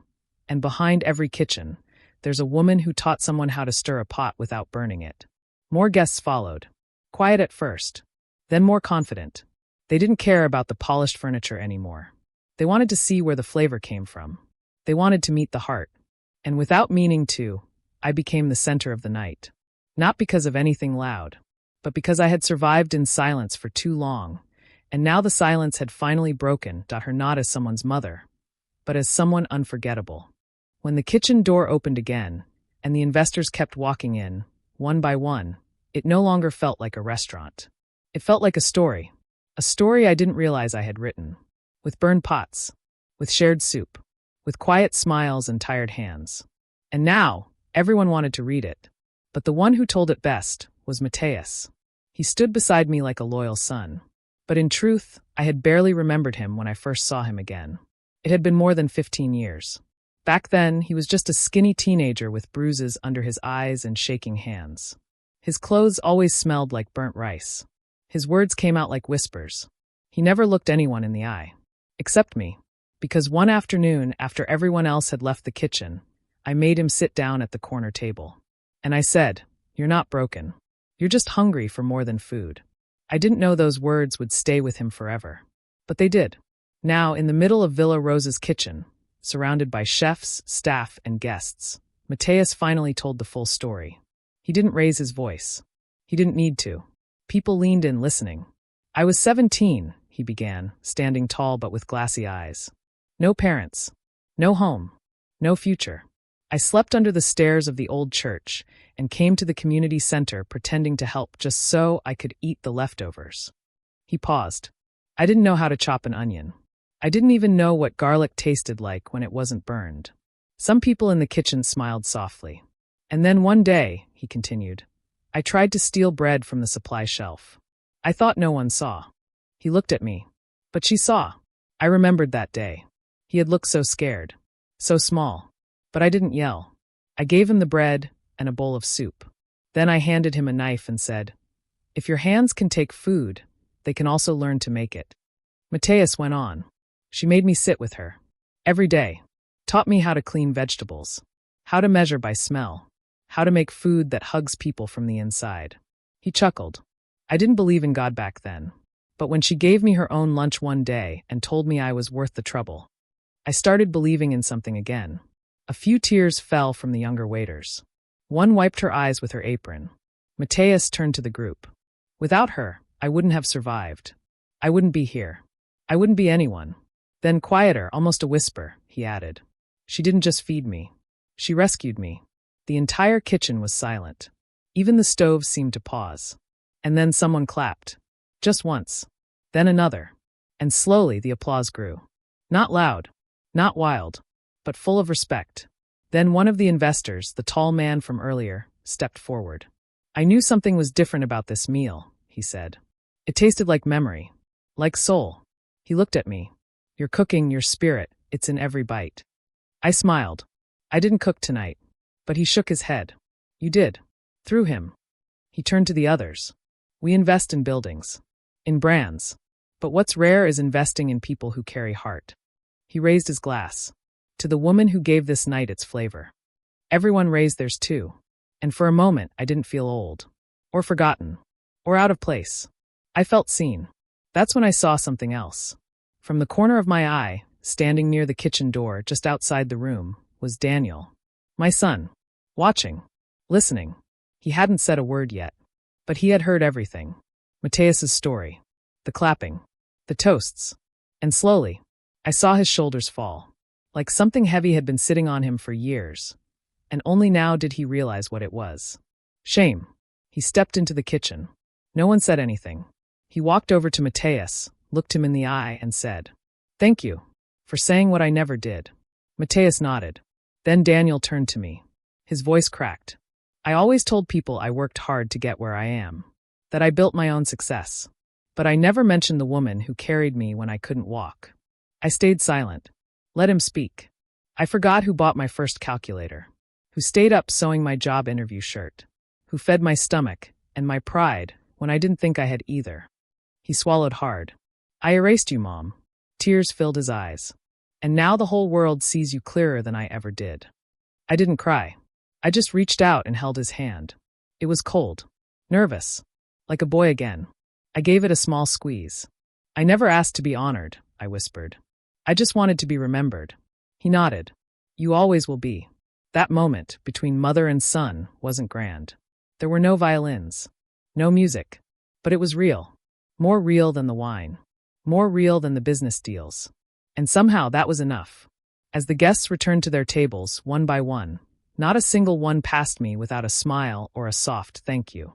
And behind every kitchen, there's a woman who taught someone how to stir a pot without burning it. More guests followed. Quiet at first. Then more confident. They didn't care about the polished furniture anymore. They wanted to see where the flavor came from. They wanted to meet the heart. And without meaning to, I became the center of the night. Not because of anything loud, but because I had survived in silence for too long, and now the silence had finally broken, her not as someone's mother, but as someone unforgettable. When the kitchen door opened again, and the investors kept walking in, one by one, It no longer felt like a restaurant. It felt like a story I didn't realize I had written, with burned pots, with shared soup, with quiet smiles and tired hands. And now, everyone wanted to read it. But the one who told it best was Mateus. He stood beside me like a loyal son. But in truth, I had barely remembered him when I first saw him again. It had been more than 15 years. Back then, he was just a skinny teenager with bruises under his eyes and shaking hands. His clothes always smelled like burnt rice. His words came out like whispers. He never looked anyone in the eye. Except me. Because one afternoon, after everyone else had left the kitchen, I made him sit down at the corner table. And I said, "You're not broken. You're just hungry for more than food." I didn't know those words would stay with him forever. But they did. Now, in the middle of Villa Rosa's kitchen, surrounded by chefs, staff, and guests, Mateus finally told the full story. He didn't raise his voice. He didn't need to. People leaned in listening. "I was 17, he began, standing tall but with glassy eyes. No parents. No home. No future. I slept under the stairs of the old church and came to the community center pretending to help just so I could eat the leftovers." He paused. "I didn't know how to chop an onion. I didn't even know what garlic tasted like when it wasn't burned." Some people in the kitchen smiled softly. "And then one day," he continued, "I tried to steal bread from the supply shelf. I thought no one saw." He looked at me. But she saw. I remembered that day. He had looked so scared. So small. But I didn't yell. I gave him the bread and a bowl of soup. Then I handed him a knife and said, "If your hands can take food, they can also learn to make it." Mateus went on. "She made me sit with her. Every day. Taught me how to clean vegetables. How to measure by smell. How to make food that hugs people from the inside." He chuckled. "I didn't believe in God back then. But when she gave me her own lunch one day and told me I was worth the trouble, I started believing in something again." A few tears fell from the younger waiters. One wiped her eyes with her apron. Mateus turned to the group. "Without her, I wouldn't have survived. I wouldn't be here. I wouldn't be anyone." Then quieter, almost a whisper, he added, "She didn't just feed me. She rescued me." The entire kitchen was silent. Even the stove seemed to pause. And then someone clapped. Just once. Then another. And slowly the applause grew. Not loud. Not wild. But full of respect. Then one of the investors, the tall man from earlier, stepped forward. "I knew something was different about this meal," he said. "It tasted like memory. Like soul." He looked at me. "Your cooking, your spirit, it's in every bite." I smiled. "I didn't cook tonight." But he shook his head. "You did. Through him." He turned to the others. "We invest in buildings. In brands. But what's rare is investing in people who carry heart." He raised his glass. "To the woman who gave this night its flavor." Everyone raised theirs too. And for a moment, I didn't feel old. Or forgotten. Or out of place. I felt seen. That's when I saw something else. From the corner of my eye, standing near the kitchen door just outside the room, was Daniel. My son. Watching. Listening. He hadn't said a word yet. But he had heard everything. Mateus's story. The clapping. The toasts. And slowly, I saw his shoulders fall. Like something heavy had been sitting on him for years. And only now did he realize what it was. Shame. He stepped into the kitchen. No one said anything. He walked over to Mateus, looked him in the eye, and said, "Thank you. For saying what I never did." Mateus nodded. Then Daniel turned to me. His voice cracked. "I always told people I worked hard to get where I am. That I built my own success. But I never mentioned the woman who carried me when I couldn't walk." I stayed silent. Let him speak. I forgot who bought my first calculator. Who stayed up sewing my job interview shirt. Who fed my stomach and my pride when I didn't think I had either. He swallowed hard. "I erased you, Mom." Tears filled his eyes. "And now the whole world sees you clearer than I ever did." I didn't cry. I just reached out and held his hand. It was cold. Nervous. Like a boy again. I gave it a small squeeze. "I never asked to be honored," I whispered. "I just wanted to be remembered." He nodded. "You always will be." That moment, between mother and son, wasn't grand. There were no violins. No music. But it was real. More real than the wine. More real than the business deals. And somehow that was enough. As the guests returned to their tables, one by one, not a single one passed me without a smile or a soft thank you.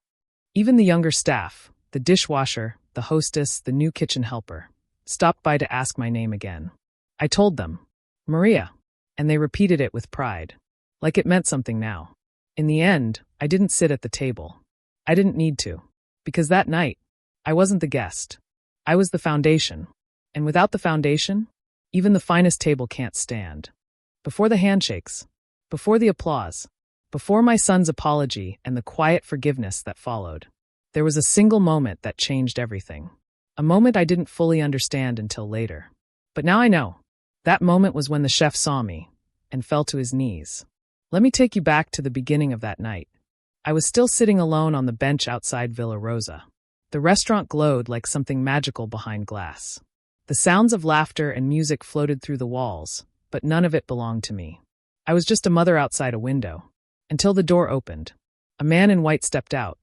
Even the younger staff, the dishwasher, the hostess, the new kitchen helper, stopped by to ask my name again. I told them, Maria, and they repeated it with pride, like it meant something now. In the end, I didn't sit at the table. I didn't need to, because that night, I wasn't the guest. I was the foundation. And without the foundation, even the finest table can't stand. Before the handshakes, before the applause, before my son's apology and the quiet forgiveness that followed, there was a single moment that changed everything. A moment I didn't fully understand until later. But now I know. That moment was when the chef saw me and fell to his knees. Let me take you back to the beginning of that night. I was still sitting alone on the bench outside Villa Rosa. The restaurant glowed like something magical behind glass. The sounds of laughter and music floated through the walls, but none of it belonged to me. I was just a mother outside a window. Until the door opened. A man in white stepped out.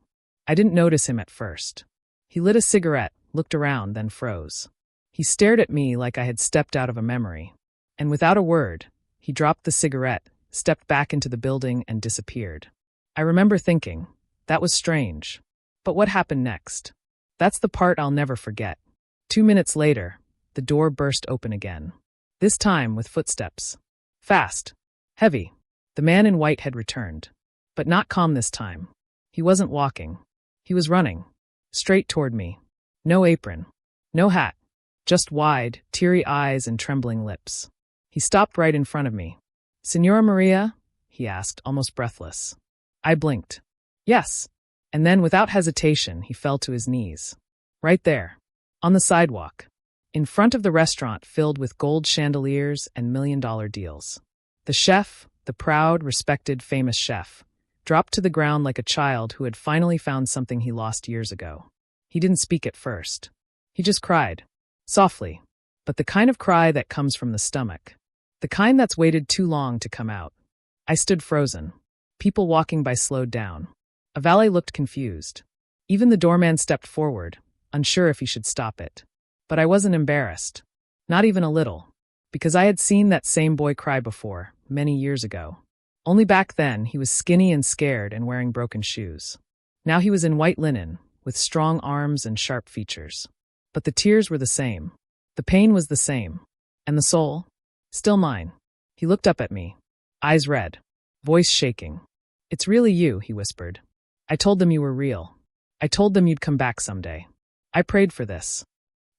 I didn't notice him at first. He lit a cigarette, looked around, then froze. He stared at me like I had stepped out of a memory. And without a word, he dropped the cigarette, stepped back into the building, and disappeared. I remember thinking, that was strange. But what happened next? That's the part I'll never forget. 2 minutes later, the door burst open again. This time with footsteps. Fast. Heavy. The man in white had returned. But not calm this time. He wasn't walking. He was running. Straight toward me. No apron. No hat. Just wide, teary eyes and trembling lips. He stopped right in front of me. Senora Maria? He asked, almost breathless. I blinked. Yes. And then, without hesitation, he fell to his knees. Right there. On the sidewalk. In front of the restaurant filled with gold chandeliers and million-dollar deals. The chef, the proud, respected, famous chef, dropped to the ground like a child who had finally found something he lost years ago. He didn't speak at first. He just cried. Softly. But the kind of cry that comes from the stomach. The kind that's waited too long to come out. I stood frozen. People walking by slowed down. A valet looked confused. Even the doorman stepped forward, unsure if he should stop it. But I wasn't embarrassed. Not even a little. Because I had seen that same boy cry before, many years ago. Only back then, he was skinny and scared and wearing broken shoes. Now he was in white linen, with strong arms and sharp features. But the tears were the same. The pain was the same. And the soul? Still mine. He looked up at me. Eyes red. Voice shaking. It's really you, he whispered. I told them you were real. I told them you'd come back someday. I prayed for this.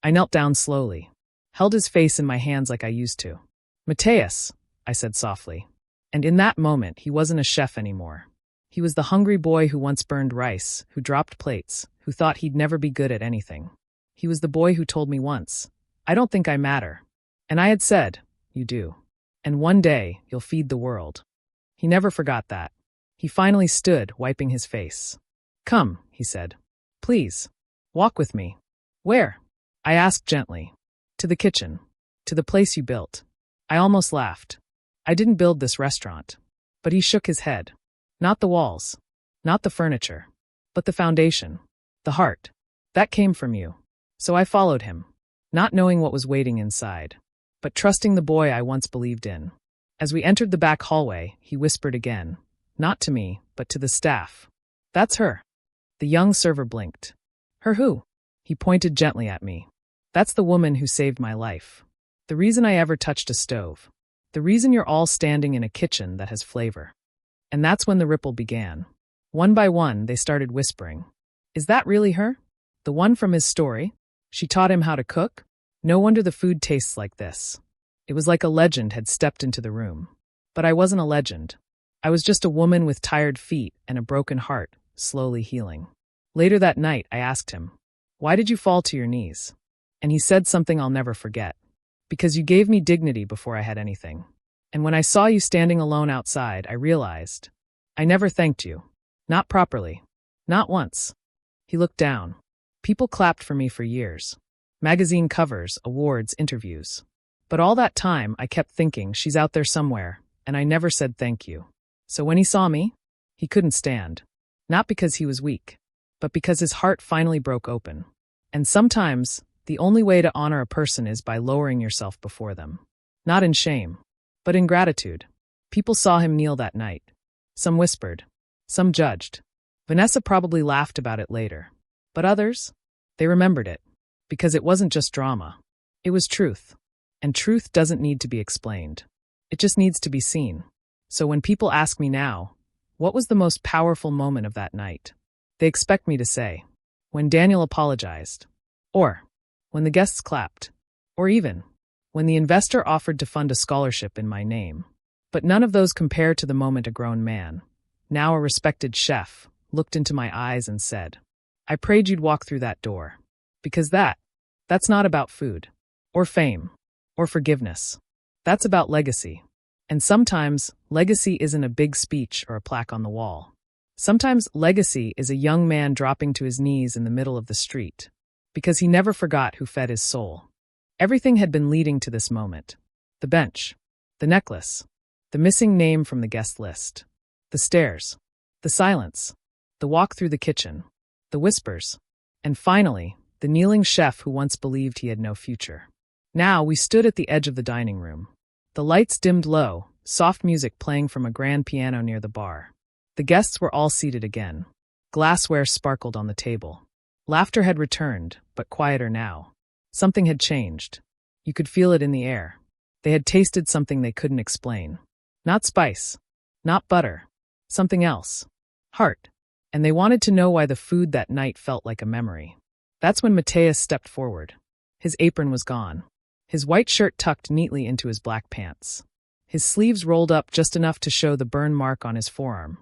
I knelt down slowly, held his face in my hands like I used to. Mateus, I said softly. And in that moment, he wasn't a chef anymore. He was the hungry boy who once burned rice, who dropped plates, who thought he'd never be good at anything. He was the boy who told me once, I don't think I matter. And I had said, you do. And one day, you'll feed the world. He never forgot that. He finally stood, wiping his face. Come, he said. Please. Walk with me. Where? I asked gently. To the kitchen. To the place you built. I almost laughed. I didn't build this restaurant. But he shook his head. Not the walls. Not the furniture. But the foundation. The heart. That came from you. So I followed him. Not knowing what was waiting inside. But trusting the boy I once believed in. As we entered the back hallway, he whispered again. Not to me, but to the staff. That's her. The young server blinked. Her who? He pointed gently at me. That's the woman who saved my life. The reason I ever touched a stove. The reason you're all standing in a kitchen that has flavor. And that's when the ripple began. One by one, they started whispering. Is that really her? The one from his story? She taught him how to cook? No wonder the food tastes like this. It was like a legend had stepped into the room. But I wasn't a legend. I was just a woman with tired feet and a broken heart, slowly healing. Later that night, I asked him, why did you fall to your knees? And he said something I'll never forget. Because you gave me dignity before I had anything. And when I saw you standing alone outside, I realized. I never thanked you. Not properly. Not once. He looked down. People clapped for me for years. Magazine covers, awards, interviews. But all that time, I kept thinking, she's out there somewhere, and I never said thank you. So when he saw me, he couldn't stand. Not because he was weak, but because his heart finally broke open. And sometimes, the only way to honor a person is by lowering yourself before them. Not in shame, but in gratitude. People saw him kneel that night. Some whispered. Some judged. Vanessa probably laughed about it later. But others? They remembered it. Because it wasn't just drama. It was truth. And truth doesn't need to be explained. It just needs to be seen. So when people ask me now, what was the most powerful moment of that night? They expect me to say, when Daniel apologized. Or, when the guests clapped. Or even, when the investor offered to fund a scholarship in my name. But none of those compare to the moment a grown man, now a respected chef, looked into my eyes and said, I prayed you'd walk through that door. Because that's not about food. Or fame. Or forgiveness. That's about legacy. And sometimes, legacy isn't a big speech or a plaque on the wall. Sometimes legacy is a young man dropping to his knees in the middle of the street. Because he never forgot who fed his soul. Everything had been leading to this moment. The bench. The necklace. The missing name from the guest list. The stairs. The silence. The walk through the kitchen. The whispers. And finally, the kneeling chef who once believed he had no future. Now we stood at the edge of the dining room. The lights dimmed low, soft music playing from a grand piano near the bar. The guests were all seated again. Glassware sparkled on the table. Laughter had returned, but quieter now. Something had changed. You could feel it in the air. They had tasted something they couldn't explain. Not spice. Not butter. Something else. Heart. And they wanted to know why the food that night felt like a memory. That's when Mateus stepped forward. His apron was gone. His white shirt tucked neatly into his black pants. His sleeves rolled up just enough to show the burn mark on his forearm.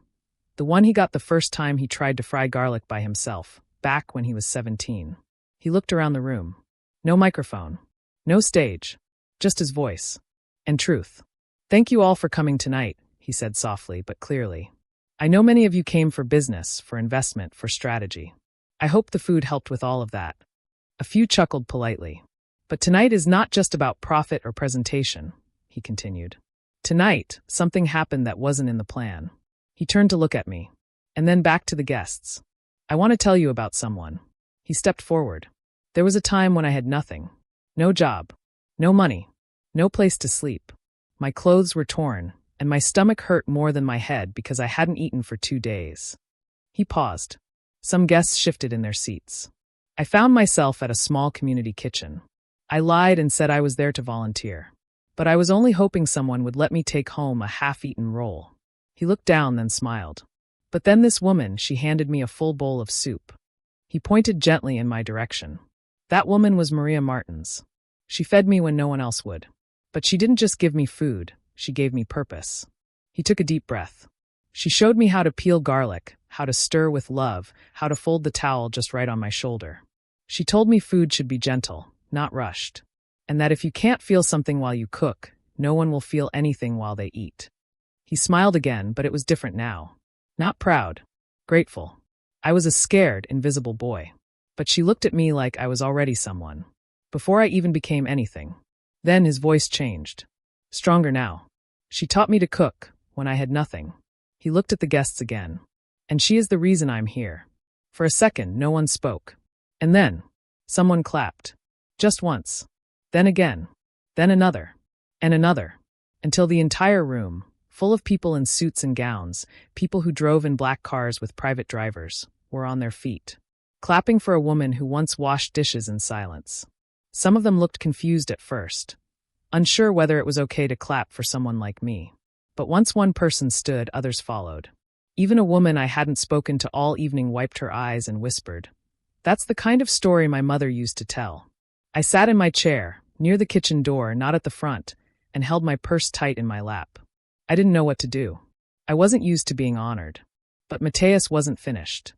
The one he got the first time he tried to fry garlic by himself, back when he was 17. He looked around the room. No microphone. No stage. Just his voice. And truth. Thank you all for coming tonight, he said softly but clearly. I know many of you came for business, for investment, for strategy. I hope the food helped with all of that. A few chuckled politely. But tonight is not just about profit or presentation, he continued. Tonight, something happened that wasn't in the plan. He turned to look at me. And then back to the guests. I want to tell you about someone. He stepped forward. There was a time when I had nothing. No job. No money. No place to sleep. My clothes were torn, and my stomach hurt more than my head because I hadn't eaten for 2 days. He paused. Some guests shifted in their seats. I found myself at a small community kitchen. I lied and said I was there to volunteer. But I was only hoping someone would let me take home a half-eaten roll. He looked down, then smiled. But then this woman, she handed me a full bowl of soup. He pointed gently in my direction. That woman was Maria Martins. She fed me when no one else would. But she didn't just give me food, she gave me purpose. He took a deep breath. She showed me how to peel garlic, how to stir with love, how to fold the towel just right on my shoulder. She told me food should be gentle, not rushed. And that if you can't feel something while you cook, no one will feel anything while they eat. He smiled again, but it was different now. Not proud. Grateful. I was a scared, invisible boy. But she looked at me like I was already someone. Before I even became anything. Then his voice changed. Stronger now. She taught me to cook, when I had nothing. He looked at the guests again. And she is the reason I'm here. For a second, no one spoke. And then, someone clapped. Just once. Then again. Then another. And another. Until the entire room, full of people in suits and gowns, people who drove in black cars with private drivers, were on their feet. Clapping for a woman who once washed dishes in silence. Some of them looked confused at first. Unsure whether it was okay to clap for someone like me. But once one person stood, others followed. Even a woman I hadn't spoken to all evening wiped her eyes and whispered. That's the kind of story my mother used to tell. I sat in my chair, near the kitchen door, not at the front, and held my purse tight in my lap. I didn't know what to do. I wasn't used to being honored. But Mateus wasn't finished.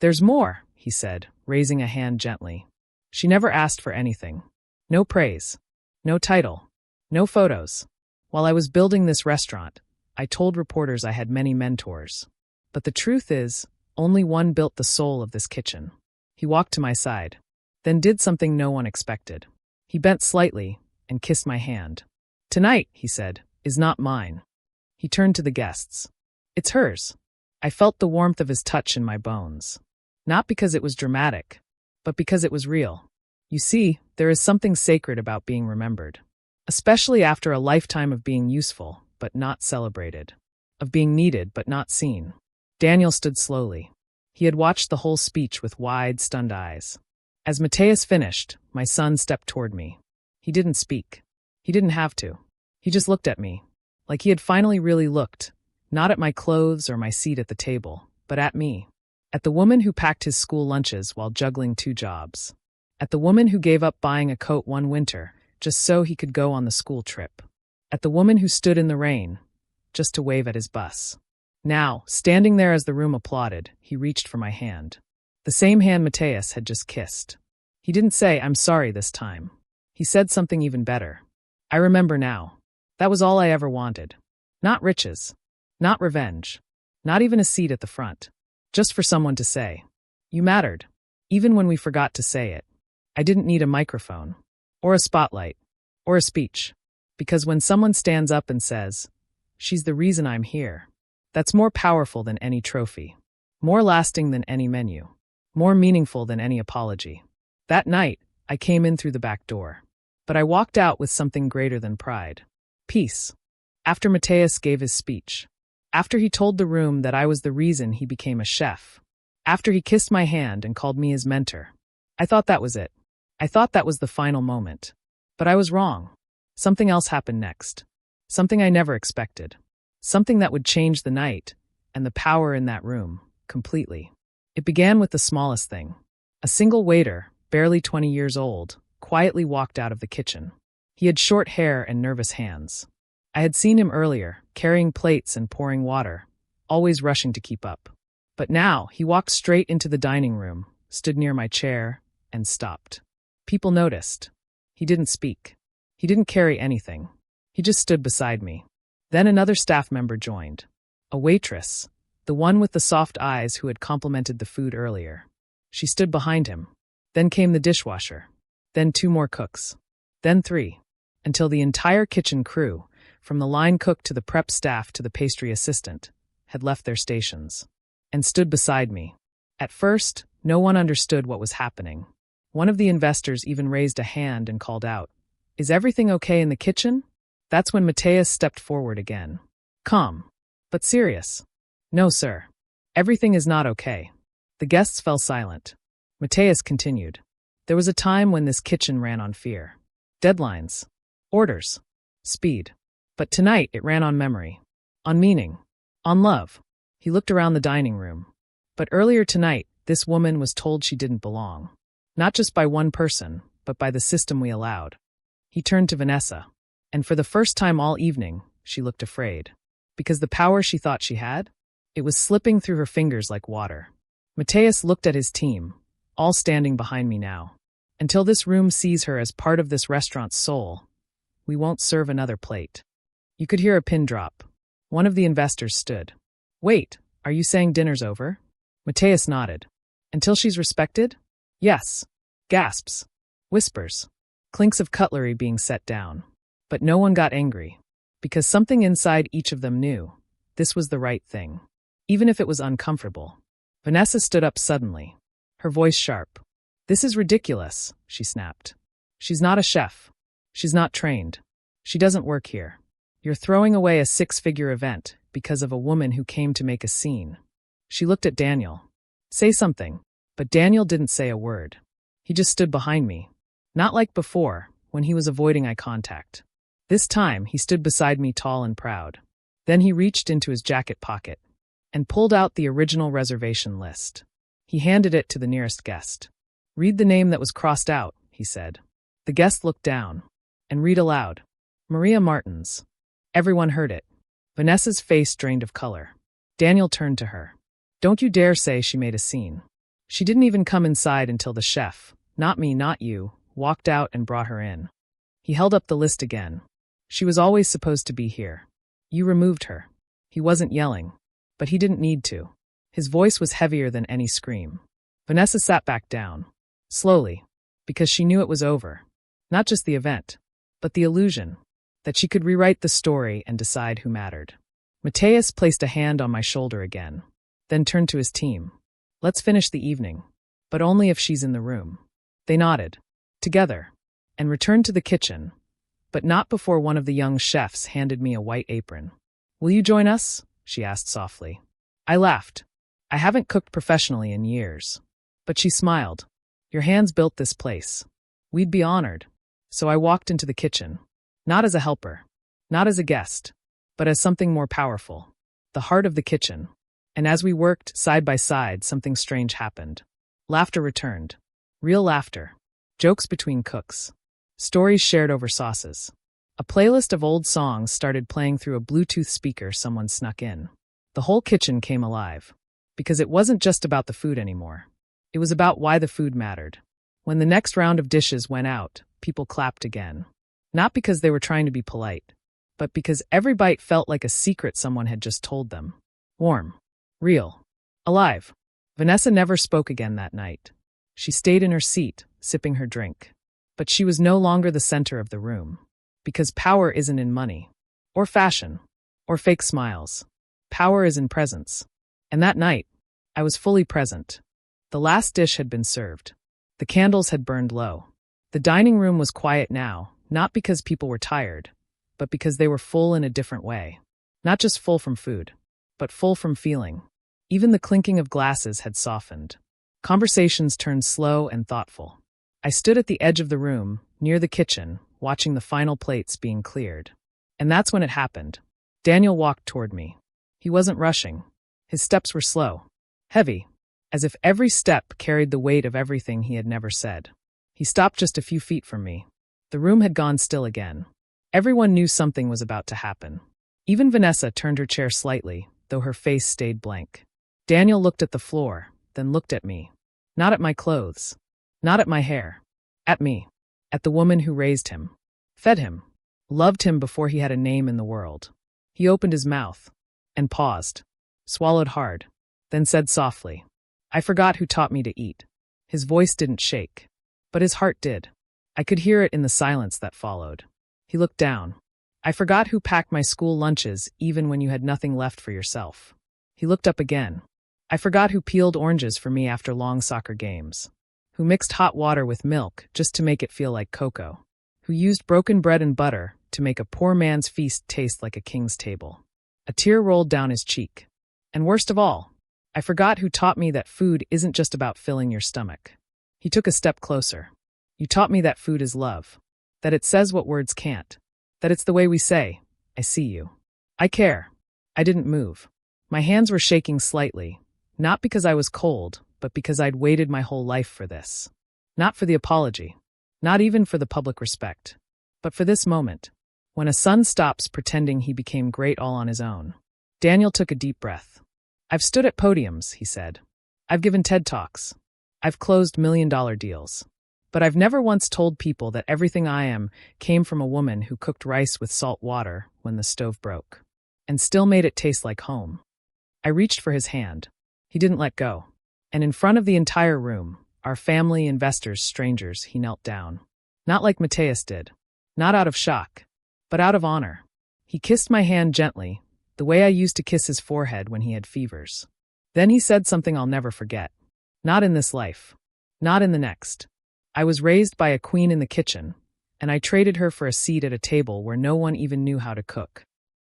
There's more, he said, raising a hand gently. She never asked for anything. No praise. No title. No photos. While I was building this restaurant, I told reporters I had many mentors. But the truth is, only one built the soul of this kitchen. He walked to my side, then did something no one expected. He bent slightly and kissed my hand. Tonight, he said, is not mine. He turned to the guests. It's hers. I felt the warmth of his touch in my bones. Not because it was dramatic, but because it was real. You see, there is something sacred about being remembered. Especially after a lifetime of being useful, but not celebrated. Of being needed, but not seen. Daniel stood slowly. He had watched the whole speech with wide, stunned eyes. As Mateus finished, my son stepped toward me. He didn't speak. He didn't have to. He just looked at me, like he had finally really looked, not at my clothes or my seat at the table, but at me. At the woman who packed his school lunches while juggling 2 jobs. At the woman who gave up buying a coat one winter just so he could go on the school trip. At the woman who stood in the rain just to wave at his bus. Now, standing there as the room applauded, he reached for my hand. The same hand Mateus had just kissed. He didn't say, "I'm sorry" this time. He said something even better. I remember now. That was all I ever wanted. Not riches. Not revenge. Not even a seat at the front. Just for someone to say, "You mattered," even when we forgot to say it. I didn't need a microphone, or a spotlight, or a speech. Because when someone stands up and says, "She's the reason I'm here," that's more powerful than any trophy. More lasting than any menu. More meaningful than any apology. That night, I came in through the back door. But I walked out with something greater than pride. Peace. After Mateus gave his speech. After he told the room that I was the reason he became a chef. After he kissed my hand and called me his mentor. I thought that was it. I thought that was the final moment. But I was wrong. Something else happened next. Something I never expected. Something that would change the night, and the power in that room, completely. It began with the smallest thing. A single waiter, barely 20 years old, quietly walked out of the kitchen. He had short hair and nervous hands. I had seen him earlier, carrying plates and pouring water, always rushing to keep up. But now, he walked straight into the dining room, stood near my chair, and stopped. People noticed. He didn't speak. He didn't carry anything. He just stood beside me. Then another staff member joined. A waitress, the one with the soft eyes who had complimented the food earlier. She stood behind him. Then came the dishwasher. Then 2 more cooks. Then 3. Until the entire kitchen crew, from the line cook to the prep staff to the pastry assistant, had left their stations. And stood beside me. At first, no one understood what was happening. One of the investors even raised a hand and called out, "Is everything okay in the kitchen?" That's when Mateus stepped forward again. Calm, but serious. "No, sir. Everything is not okay." The guests fell silent. Mateus continued. "There was a time when this kitchen ran on fear. Deadlines. Orders. Speed. But tonight it ran on memory. On meaning. On love." He looked around the dining room. But earlier tonight, this woman was told she didn't belong. Not just by one person, but by the system we allowed. He turned to Vanessa. And for the first time all evening, she looked afraid. Because the power she thought she had? It was slipping through her fingers like water. Mateus looked at his team, all standing behind me now. "Until this room sees her as part of this restaurant's soul, we won't serve another plate." You could hear a pin drop. One of the investors stood. "Wait, are you saying dinner's over?" Mateus nodded. "Until she's respected?" "Yes." Gasps. Whispers. Clinks of cutlery being set down. But no one got angry. Because something inside each of them knew. This was the right thing. Even if it was uncomfortable. Vanessa stood up suddenly. Her voice sharp. "This is ridiculous," she snapped. "She's not a chef. She's not trained. She doesn't work here. You're throwing away a 6-figure event because of a woman who came to make a scene." She looked at Daniel. "Say something." But Daniel didn't say a word. He just stood behind me. Not like before, when he was avoiding eye contact. This time, he stood beside me tall and proud. Then he reached into his jacket pocket and pulled out the original reservation list. He handed it to the nearest guest. "Read the name that was crossed out," he said. The guest looked down. "And read aloud. Maria Martins." Everyone heard it. Vanessa's face drained of color. Daniel turned to her. "Don't you dare say she made a scene. She didn't even come inside until the chef, not me, not you, walked out and brought her in." He held up the list again. "She was always supposed to be here. You removed her." He wasn't yelling. But he didn't need to. His voice was heavier than any scream. Vanessa sat back down. Slowly. Because she knew it was over. Not just the event. But the illusion. That she could rewrite the story and decide who mattered. Mateus placed a hand on my shoulder again. Then turned to his team. "Let's finish the evening. But only if she's in the room." They nodded. Together. And returned to the kitchen. But not before one of the young chefs handed me a white apron. "Will you join us?" she asked softly. I laughed. I haven't cooked professionally in years. But she smiled. Your hands built this place. We'd be honored. So I walked into the kitchen. Not as a helper. Not as a guest. But as something more powerful. The heart of the kitchen. And as we worked side by side, something strange happened. Laughter returned. Real laughter. Jokes between cooks. Stories shared over sauces. A playlist of old songs started playing through a Bluetooth speaker someone snuck in. The whole kitchen came alive. Because it wasn't just about the food anymore. It was about why the food mattered. When the next round of dishes went out, people clapped again. Not because they were trying to be polite, but because every bite felt like a secret someone had just told them. Warm. Real. Alive. Vanessa never spoke again that night. She stayed in her seat, sipping her drink. But she was no longer the center of the room. Because power isn't in money. Or fashion. Or fake smiles. Power is in presence. And that night, I was fully present. The last dish had been served. The candles had burned low. The dining room was quiet now, not because people were tired, but because they were full in a different way. Not just full from food, but full from feeling. Even the clinking of glasses had softened. Conversations turned slow and thoughtful. I stood at the edge of the room, near the kitchen, watching the final plates being cleared. And that's when it happened. Daniel walked toward me. He wasn't rushing. His steps were slow. Heavy. As if every step carried the weight of everything he had never said. He stopped just a few feet from me. The room had gone still again. Everyone knew something was about to happen. Even Vanessa turned her chair slightly, though her face stayed blank. Daniel looked at the floor, then looked at me. Not at my clothes. Not at my hair. At me. At the woman who raised him. Fed him. Loved him before he had a name in the world. He opened his mouth. And paused. Swallowed hard. Then said softly, I forgot who taught me to eat. His voice didn't shake. But his heart did. I could hear it in the silence that followed. He looked down. I forgot who packed my school lunches even when you had nothing left for yourself. He looked up again. I forgot who peeled oranges for me after long soccer games. Who mixed hot water with milk just to make it feel like cocoa. Who used broken bread and butter to make a poor man's feast taste like a king's table. A tear rolled down his cheek. And worst of all, I forgot who taught me that food isn't just about filling your stomach. He took a step closer. You taught me that food is love. That it says what words can't. That it's the way we say, I see you. I care. I didn't move. My hands were shaking slightly, not because I was cold, but because I'd waited my whole life for this. Not for the apology. Not even for the public respect. But for this moment. When a son stops pretending he became great all on his own. Daniel took a deep breath. I've stood at podiums, he said. I've given TED Talks. I've closed million-dollar deals. But I've never once told people that everything I am came from a woman who cooked rice with salt water when the stove broke. And still made it taste like home. I reached for his hand. He didn't let go. And in front of the entire room, our family, investors, strangers, he knelt down. Not like Mateus did. Not out of shock. But out of honor. He kissed my hand gently, the way I used to kiss his forehead when he had fevers. Then he said something I'll never forget. Not in this life. Not in the next. I was raised by a queen in the kitchen, and I traded her for a seat at a table where no one even knew how to cook.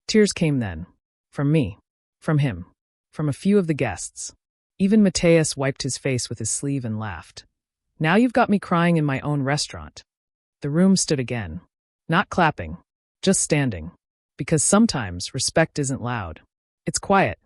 Tears came then. From me. From him. From a few of the guests. Even Mateus wiped his face with his sleeve and laughed. Now you've got me crying in my own restaurant. The room stood again. Not clapping. Just standing. Because sometimes respect isn't loud. It's quiet.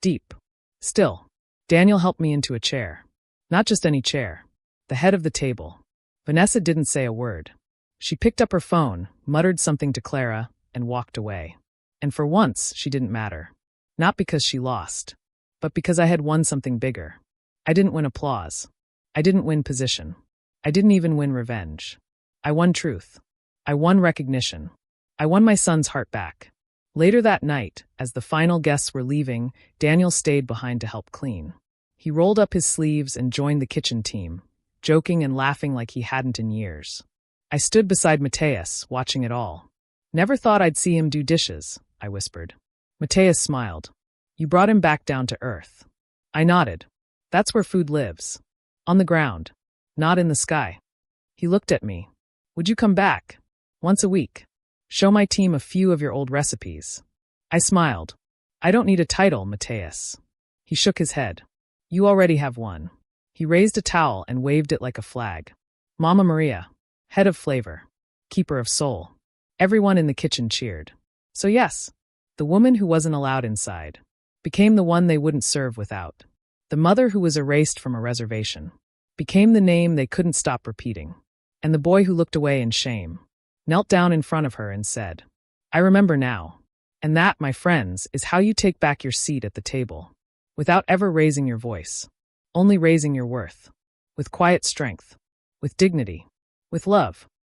Deep. Still. Daniel helped me into a chair. Not just any chair. The head of the table. Vanessa didn't say a word. She picked up her phone, muttered something to Clara, and walked away. And for once, she didn't matter. Not because she lost. But because I had won something bigger. I didn't win applause. I didn't win position. I didn't even win revenge. I won truth. I won recognition. I won my son's heart back. Later that night, as the final guests were leaving, Daniel stayed behind to help clean. He rolled up his sleeves and joined the kitchen team, joking and laughing like he hadn't in years. I stood beside Mateus, watching it all. Never thought I'd see him do dishes, I whispered. Mateus smiled. You brought him back down to earth. I nodded. That's where food lives. On the ground. Not in the sky. He looked at me. Would you come back? Once a week. Show my team a few of your old recipes. I smiled. I don't need a title, Mateus. He shook his head. You already have one. He raised a towel and waved it like a flag. Mama Maria, head of flavor, keeper of soul. Everyone in the kitchen cheered. So yes, the woman who wasn't allowed inside became the one they wouldn't serve without. The mother who was erased from a reservation became the name they couldn't stop repeating. And the boy who looked away in shame knelt down in front of her and said, I remember now. And that, my friends, is how you take back your seat at the table, without ever raising your voice, only raising your worth, with quiet strength, with dignity, with love.